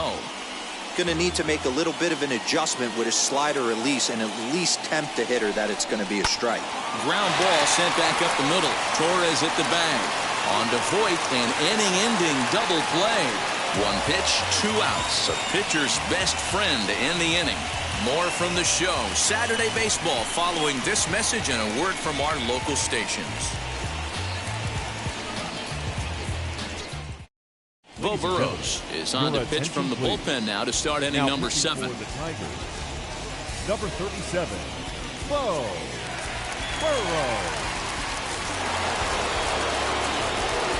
Going to need to make a little bit of an adjustment with his slider release and at least tempt the hitter that it's going to be a strike. Ground ball sent back up the middle. Torres hit the bag. On to Voit, an inning-ending double play. One pitch, 2 outs. A pitcher's best friend to end the inning. More from the show. Saturday Baseball following this message and a word from our local stations. Bo Burrows is on to pitch from the bullpen now to start inning number 7. For the Tigers, number 37, Bo Burrows.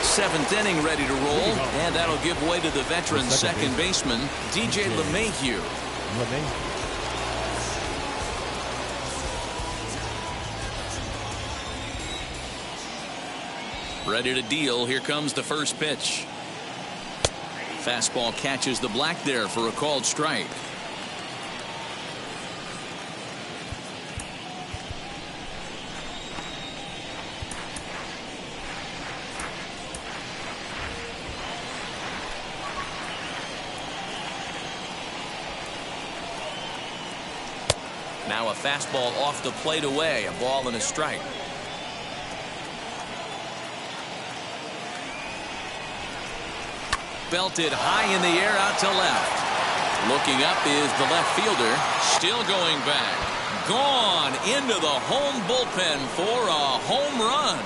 7th inning ready to roll, and that'll give way to the veteran second baseman, DJ LeMahieu. Ready to deal. Here comes the first pitch. Fastball catches the black there for a called strike. Now a fastball off the plate away. A ball and a strike. Belted high in the air out to left. Looking up is the left fielder. Still going back. Gone into the home bullpen for a home run.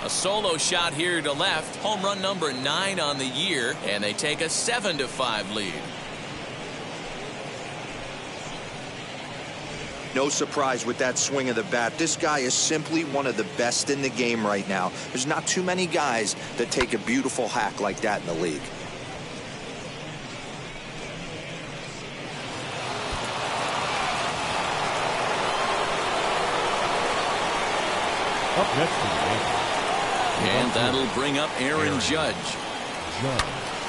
A solo shot here to left. Home run number 9 on the year, and they take a 7-5 lead. No surprise with that swing of the bat. This guy is simply one of the best in the game right now. There's not too many guys that take a beautiful hack like that in the league. Up next to the Yankees. And that'll bring up Aaron Judge.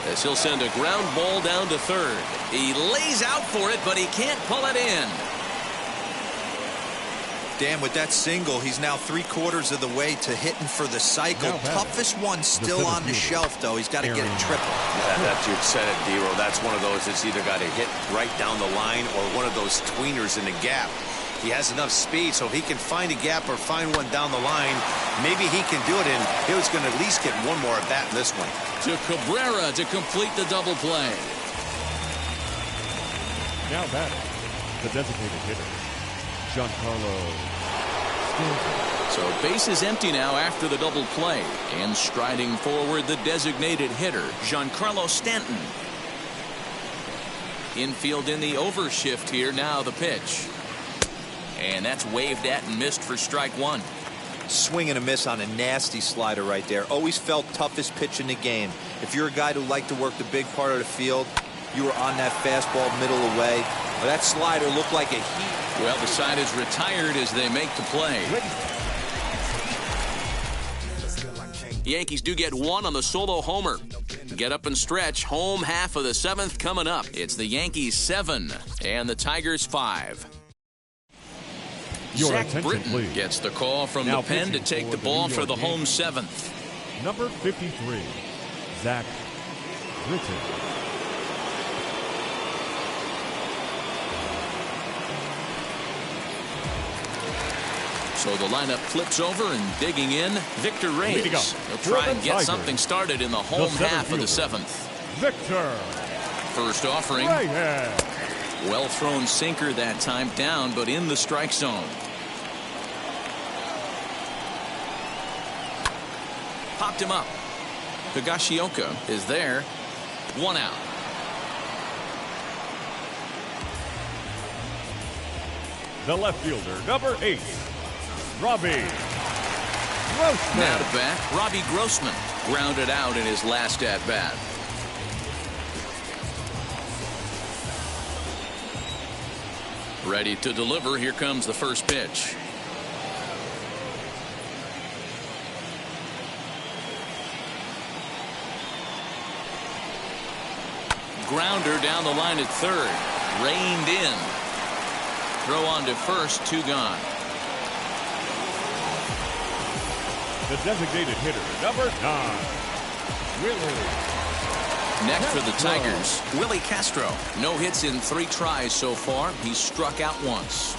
As he'll send a ground ball down to third. He lays out for it, but he can't pull it in. Dan, with that single, he's now 3/4 of the way to hitting for the cycle. Toughest one still on the shelf, though. He's got to get it triple. Yeah, you said it, D-Roll. That's one of those that's either got to hit right down the line or one of those tweeners in the gap. He has enough speed, so if he can find a gap or find one down the line, maybe he can do it, and he was going to at least get one more at bat in this one. To Cabrera to complete the double play. Now batting, the designated hitter, Giancarlo Stanton. So base is empty now after the double play. And striding forward, the designated hitter, Giancarlo Stanton. Infield in the overshift here. Now the pitch. And that's waved at and missed for strike 1. Swing and a miss on a nasty slider right there. Always felt toughest pitch in the game. If you're a guy who liked to work the big part of the field, you were on that fastball middle away. Well, that slider looked like a heat. Well, the side is retired as they make the play. Yankees do get one on the solo homer. Get up and stretch. Home half of the 7th coming up. It's the Yankees 7 and the Tigers 5. Zach Britton gets the call from the pen to take the ball for the home 7th. Number 53, Zach Britton. So the lineup flips over and digging in, Victor Reyes. He'll try and get something started in the home half of the 7th. Victor. First offering. Reyes. Well thrown sinker that time, down but in the strike zone. Popped him up. Higashiyoka is there. 1 out. The left fielder, number 8, Robbie Grossman. Now to bat, Robbie Grossman grounded out in his last at bat. Ready to deliver. Here comes the first pitch. Grounder down the line at third. Reined in. Throw on to first. 2 gone. The designated hitter, number 9, Willy. Next for the Tigers, Willy Castro. No hits in 3 tries so far. He's struck out once.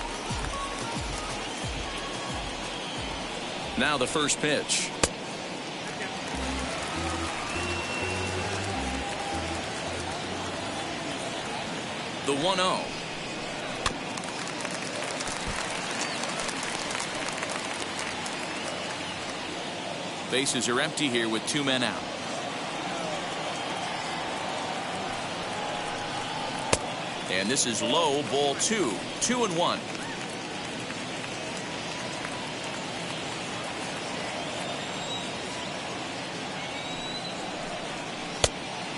Now the first pitch. The 1-0. Bases are empty here with 2 men out. And this is low, ball 2. 2-1.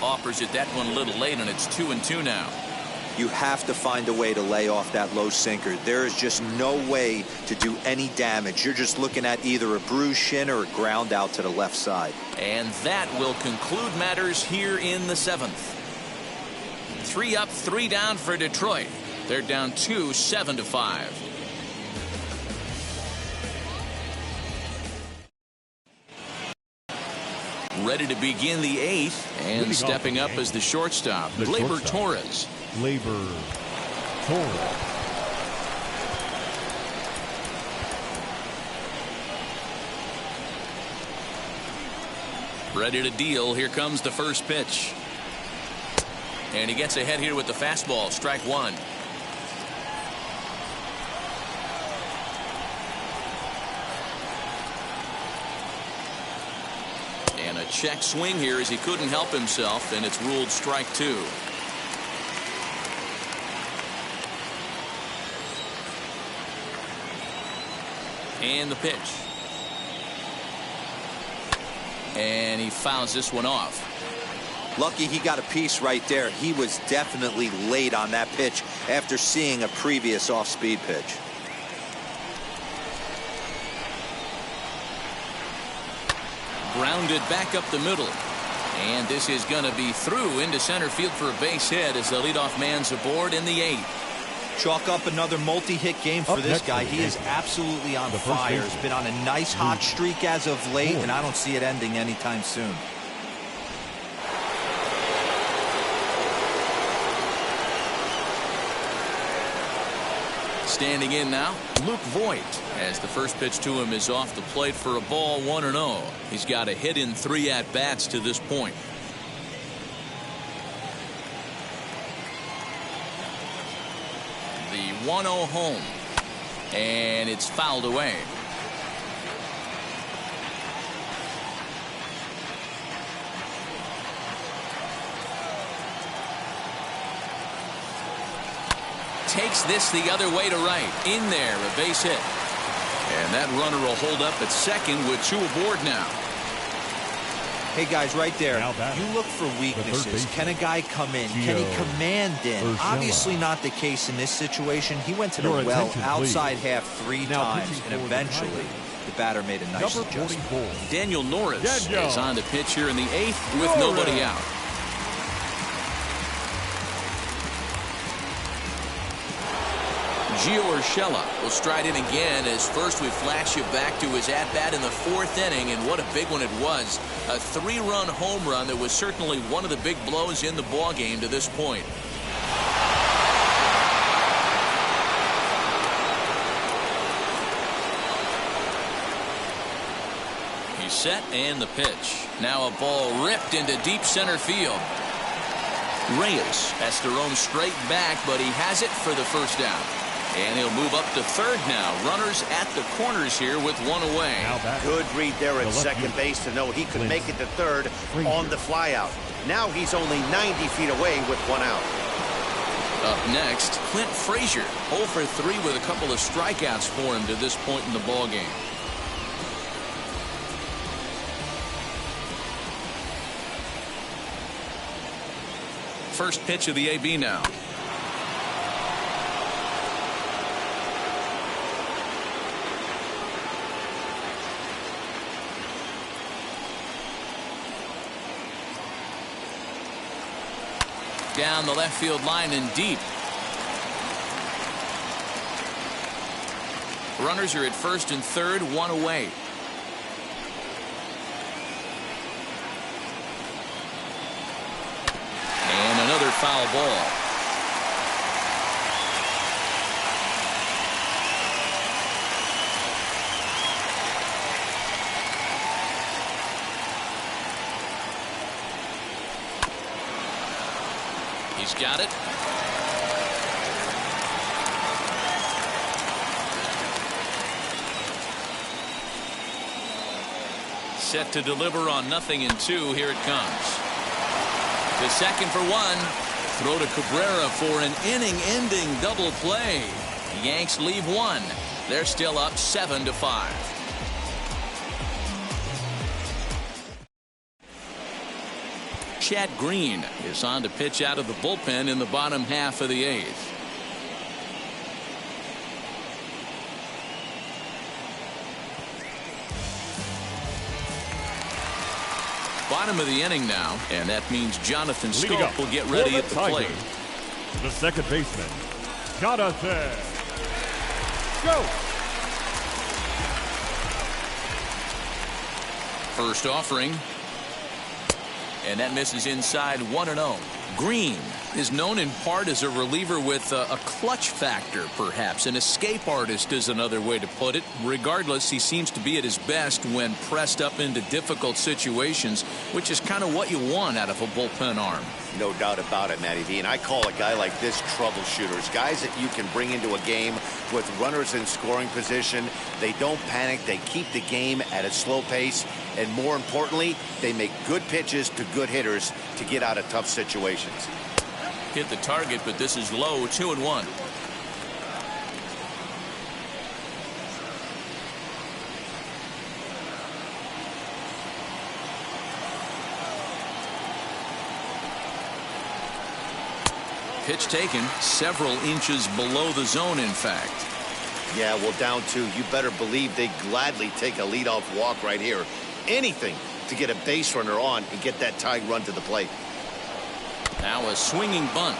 Offers it that one a little late, and it's 2-2 now. You have to find a way to lay off that low sinker. There is just no way to do any damage. You're just looking at either a bruised shin or a ground out to the left side. And that will conclude matters here in the 7th. 3 up, 3 down for Detroit. They're down 2, 7-5. Ready to begin the 8th, and stepping up as the shortstop, Gleyber Torres. Gleyber Torres. Ready to deal. Here comes the first pitch. And he gets ahead here with the fastball. Strike 1. And a check swing here as he couldn't help himself, and it's ruled strike 2. And the pitch. And he fouls this one off. Lucky he got a piece right there. He was definitely late on that pitch after seeing a previous off-speed pitch. Grounded back up the middle. And this is going to be through into center field for a base hit as the leadoff man's aboard in the 8th. Chalk up another multi-hit game for this guy. He is absolutely on fire. He's been on a nice hot streak as of late, and I don't see it ending anytime soon. Standing in now, Luke Voigt, as the first pitch to him is off the plate for a ball, 1-0. He's got a hit in 3 at-bats to this point. The 1-0 home, and it's fouled away. Takes this the other way to right. In there, a base hit. And that runner will hold up at second with 2 aboard now. Hey, guys, right there, you look for weaknesses. Can a guy come in? Can he command in? Obviously not the case in this situation. He went to the well outside half 3 times, and eventually the batter made a nice adjustment. Daniel Norris is on to pitch here in the 8th with nobody out. Gio Urshela will stride in again as first we flash you back to his at-bat in the 4th inning, and what a big one it was. A 3-run home run that was certainly one of the big blows in the ballgame to this point. He's set, and the pitch. Now a ball ripped into deep center field. Reyes has to roam straight back, but he has it for the first down. And he'll move up to third now. Runners at the corners here with 1 away. Good read there at second base to know he could make it to third on the flyout. Now he's only 90 feet away with 1 out. Up next, Clint Frazier, 0 for 3 with a couple of strikeouts for him to this point in the ballgame. First pitch of the AB now. down the left field line and deep. Runners are at first and third, one away. And another foul ball. He's got it. Set to deliver on 0-2. Here it comes. To second for one. Throw to Cabrera for an inning-ending double play. Yanks leave one. They're still up 7-5. Chad Green is on to pitch out of the bullpen in the bottom half of the eighth. Bottom of the inning now, and that means Jonathan Scope will get ready at the plate. The second baseman, Jonathan Scope. First offering. And that misses inside 1-0. Green is known in part as a reliever with a clutch factor, perhaps. An escape artist is another way to put it. Regardless, he seems to be at his best when pressed up into difficult situations, which is kind of what you want out of a bullpen arm. No doubt about it, Matty V. And I call a guy like this troubleshooters. Guys that you can bring into a game with runners in scoring position. They don't panic. They keep the game at a slow pace. And more importantly, they make good pitches to good hitters to get out of tough situations. Hit the target, but this is low. 2-1. Pitch taken several inches below the zone, in fact. Yeah, well, down two. You better believe they gladly take a leadoff walk right here. Anything to get a base runner on and get that tying run to the plate. Now a swinging bunt.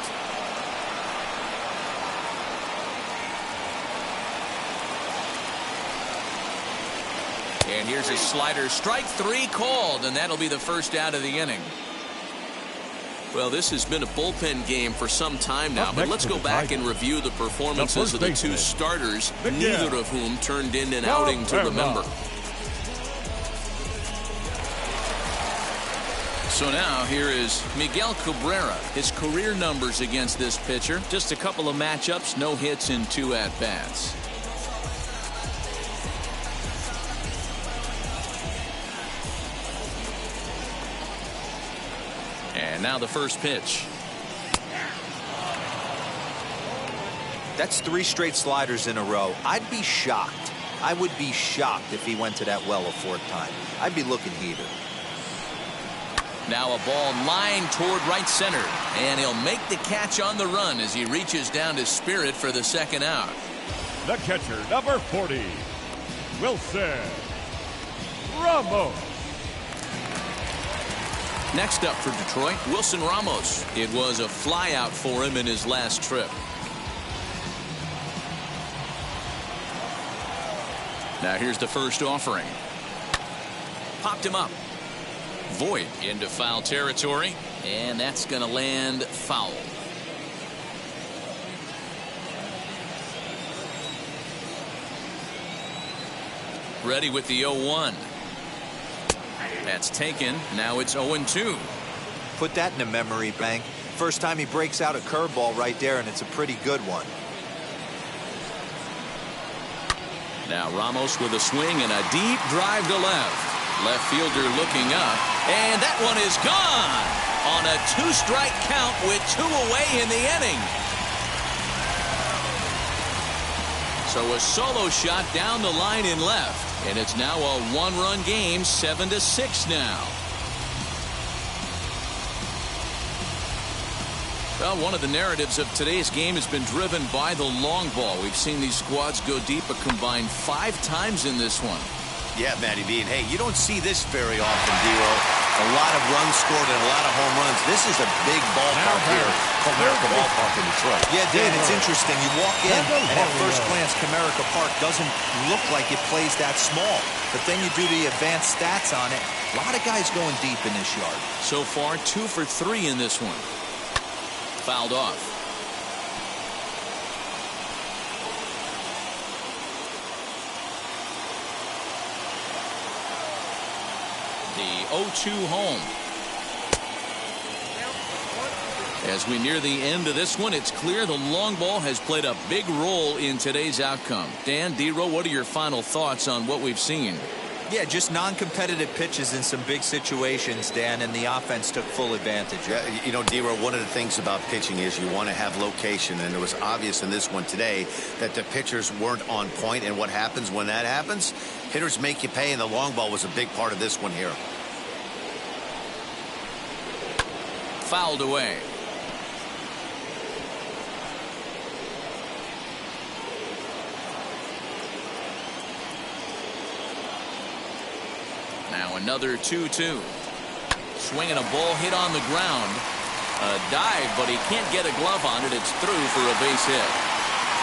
And here's a slider. Strike three called, and that'll be the first out of the inning. Well, this has been a bullpen game for some time now, but let's go back and review the performances of the two starters, neither of whom turned in an outing to remember. So now here is Miguel Cabrera. His career numbers against this pitcher, just a couple of matchups, no hits in 2 at-bats. And now the first pitch. That's 3 straight sliders in a row. I'd be shocked. I would be shocked if he went to that well a 4th time. I'd be looking heated. Now a ball lined toward right center, and he'll make the catch on the run as he reaches down to Spirit for the second out. The catcher, number 40, Wilson Ramos. Next up for Detroit, Wilson Ramos. It was a flyout for him in his last trip. Now here's the first offering. Popped him up. Void into foul territory, and that's going to land foul. Ready with the 0-1. That's taken. Now it's 0-2. Put that in a memory bank. First time he breaks out a curveball right there, and it's a pretty good one. Now Ramos with a swing and a deep drive to left. Left fielder looking up, and that one is gone on a 2-strike count with 2 away in the inning. So a solo shot down the line in left, and it's now a 1-run game, 7-6 now. Well, one of the narratives of today's game has been driven by the long ball. We've seen these squads go deep a combined 5 times in this one. Yeah, Matty B. And hey, you don't see this very often, Dero. A lot of runs scored and a lot of home runs. This is a big ballpark here, Comerica Ballpark in Detroit. Yeah, Dan, it's interesting. You walk in, and at first glance, Comerica Park doesn't look like it plays that small. But then you do the advanced stats on it. A lot of guys going deep in this yard. So far, 2 for 3 in this one. Fouled off. The 0-2 home. As we near the end of this one, it's clear the long ball has played a big role in today's outcome. Dan, Dero, what are your final thoughts on what we've seen? Yeah, just non-competitive pitches in some big situations, Dan, and the offense took full advantage. Yeah, you know, Dero, one of the things about pitching is you want to have location, and it was obvious in this one today that the pitchers weren't on point, and what happens when that happens? Hitters make you pay, and the long ball was a big part of this one here. Fouled away. Now another 2-2. Swinging a ball hit on the ground. A dive, but he can't get a glove on it. It's through for a base hit.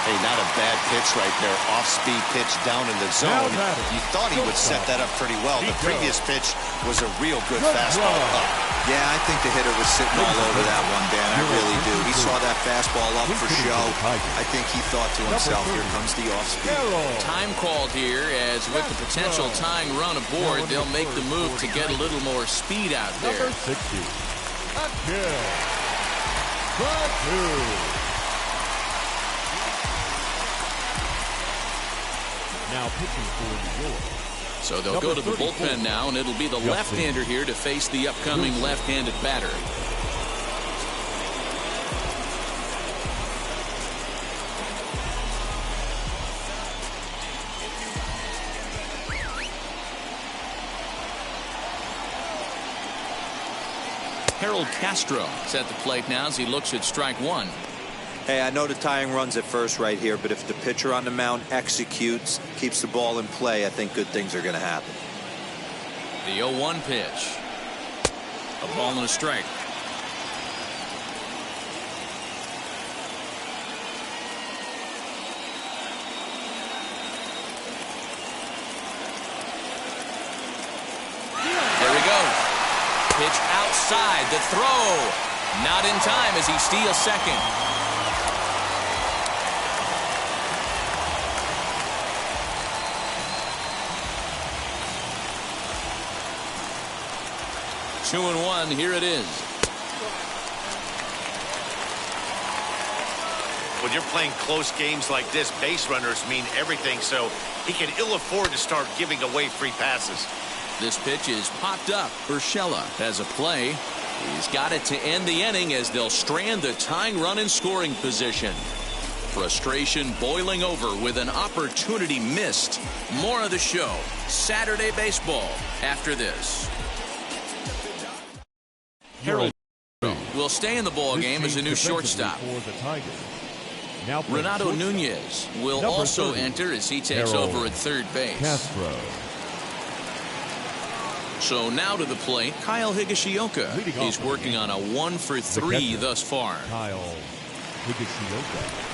Hey, not a bad pitch right there. Off-speed pitch down in the zone. You thought he would set that up pretty well. The previous pitch was a real good fastball up. Yeah, I think the hitter was sitting all over that one, Dan. I really do. He saw that fastball up for show. I think he thought to himself, here comes the off-speed. Time called here, as with the potential tying run aboard, they'll make the move to get a little more speed out there. Number 60. A kill. Ball 2. Now pitching for New York. So they'll go to the bullpen now, and it'll be the left-hander here to face the upcoming left-handed batter. Willy Castro is at the plate now as he looks at strike one. Hey, I know the tying run's at first right here, but if the pitcher on the mound executes, keeps the ball in play, I think good things are going to happen. The 0-1 pitch. A ball and a strike. There he goes. Pitch outside. The throw. Not in time as he steals second. Two and one, here it is. When you're playing close games like this, base runners mean everything, so he can ill afford to start giving away free passes. This pitch is popped up. Urshela has a play. He's got it to end the inning as they'll strand the tying run in scoring position. Frustration boiling over with an opportunity missed. More of the show. Saturday baseball after this. Harold will stay in the ball game as a new shortstop. Renato Nunez will also enter as he takes over at third base. Castro. So now to the plate, Kyle Higashiyoka. He's working on a 1 for 3 thus far. Kyle Higashiyoka.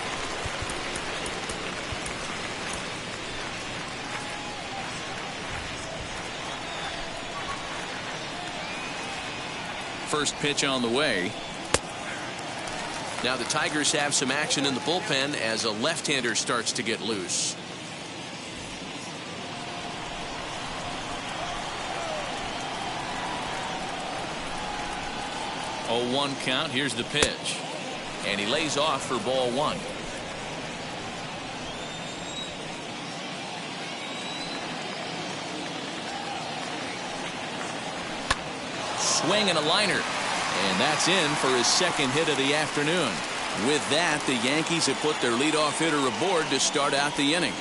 First pitch on the way. Now the Tigers have some action in the bullpen as a left-hander starts to get loose. Oh, 1 count. Here's the pitch. And he lays off for ball 1. Swing and a liner. And that's in for his second hit of the afternoon. With that, the Yankees have put their leadoff hitter aboard to start out the inning.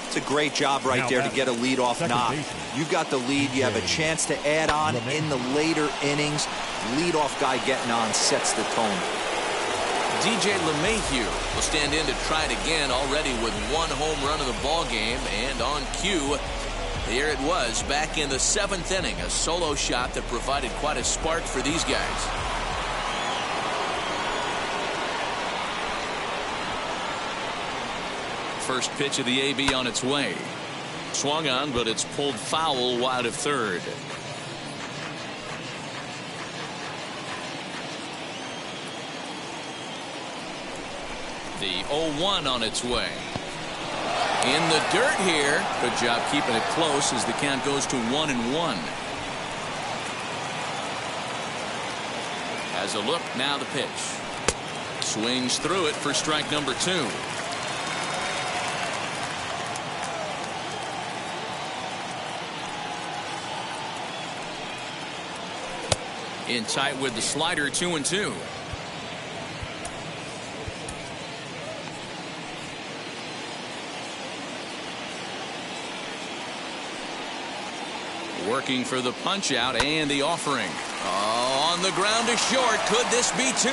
It's a great job right there to get a leadoff knock. You've got the lead. You have a chance to add on in the later innings. Leadoff guy getting on sets the tone. DJ LeMahieu will stand in to try it again, already with 1 home run of the ball game, and on cue, Here it was back in the 7th inning, a solo shot that provided quite a spark for these guys. First pitch of the AB on its way. Swung on, but it's pulled foul wide of third. The 0-1 on its way. In the dirt here. Good job keeping it close as the count goes to 1-1. Has a look, now the pitch. Swings through it for strike number 2. In tight with the slider, 2-2. Working for the punch out and the offering. Oh, on the ground to short. Could this be 2?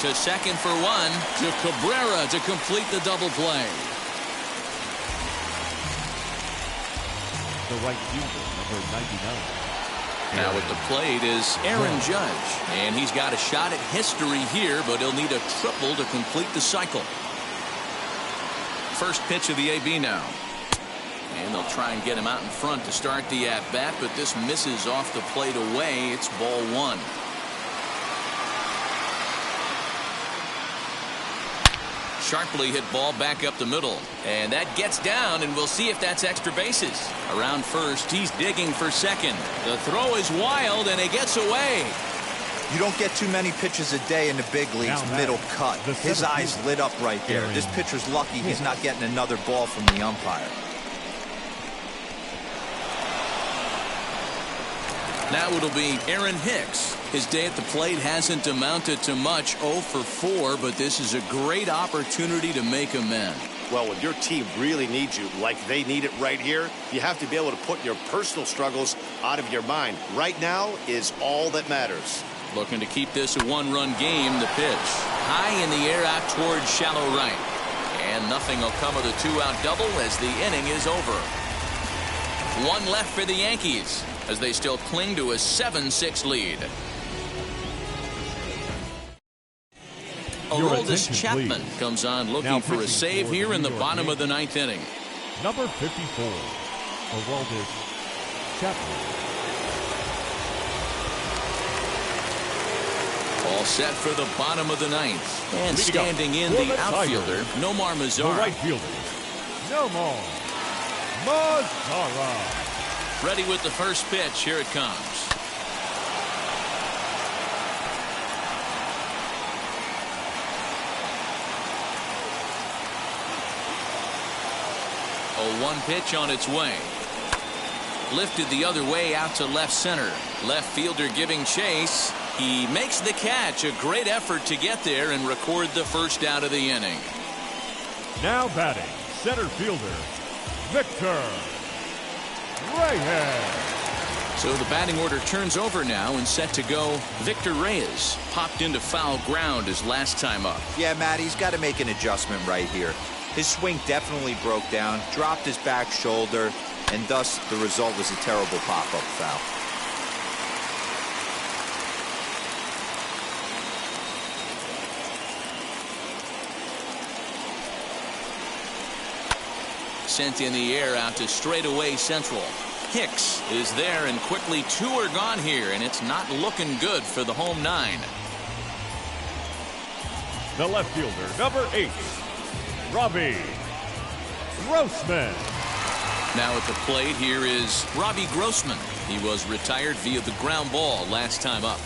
To second for 1. To Cabrera to complete the double play. The right fielder, number 99. Now at the plate is Aaron Judge, and he's got a shot at history here, but he'll need a triple to complete the cycle. First pitch of the AB now. And they'll try and get him out in front to start the at-bat, but this misses off the plate away. It's ball 1. Sharply hit ball back up the middle. And that gets down, and we'll see if that's extra bases. Around first, he's digging for second. The throw is wild, and it gets away. You don't get too many pitches a day in the big leagues, middle cut. His eyes lit up right there. This pitcher's lucky he's not getting another ball from the umpire. Now it'll be Aaron Hicks. His day at the plate hasn't amounted to much, 0 for 4, but this is a great opportunity to make amends. Well, when your team really needs you, like they need it right here, you have to be able to put your personal struggles out of your mind. Right now is all that matters. Looking to keep this a 1-run game. The pitch high in the air out towards shallow right. And nothing will come of the 2-out double as the inning is over. 1 left for the Yankees as they still cling to a 7-6 lead. Aroldis Chapman comes on looking for a save here in the bottom of the 9th inning. Number 54, Aroldis Chapman. All set for the bottom of the 9th. And standing in the outfielder, Nomar Mazara. The right fielder, Nomar Mazara. Ready with the first pitch. Here it comes. A 1 pitch on its way. Lifted the other way out to left center. Left fielder giving chase. He makes the catch. A great effort to get there and record the first out of the inning. Now batting, center fielder, Victor Reyes. So the batting order turns over now and set to go. Victor Reyes popped into foul ground his last time up. Yeah, Matt, he's got to make an adjustment right here. His swing definitely broke down, dropped his back shoulder, and thus the result was a terrible pop-up foul. Sent in the air out to straightaway central. Hicks is there, and quickly 2 are gone here, and it's not looking good for the home 9. The left fielder, number 8, Robbie Grossman. Now at the plate, here is Robbie Grossman. He was retired via the ground ball last time up.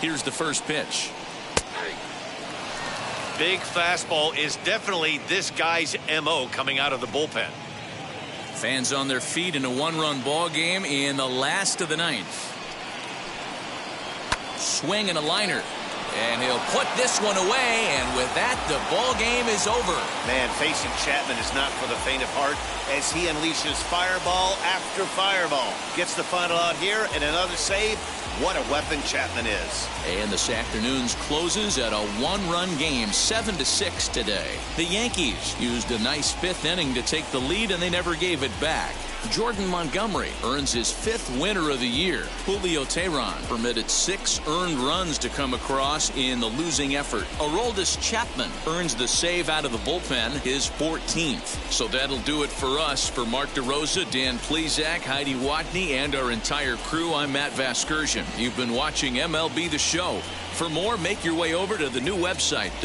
Here's the first pitch. Big fastball is definitely this guy's MO coming out of the bullpen. Fans on their feet in a 1-run ball game in the last of the 9th. Swing and a liner. And he'll put this one away, and with that, the ball game is over. Man, facing Chapman is not for the faint of heart as he unleashes fireball after fireball. Gets the final out here and another save. What a weapon Chapman is. And this afternoon's closes at a one-run game, 7-6 today. The Yankees used a nice fifth inning to take the lead, and they never gave it back. Jordan Montgomery earns his 5th winner of the year. Julio Tehran permitted 6 earned runs to come across in the losing effort. Aroldis Chapman earns the save out of the bullpen, his 14th. So that'll do it for us. For Mark DeRosa, Dan Plesac, Heidi Watney, and our entire crew, I'm Matt Vasgersian. You've been watching MLB The Show. For more, make your way over to the new website,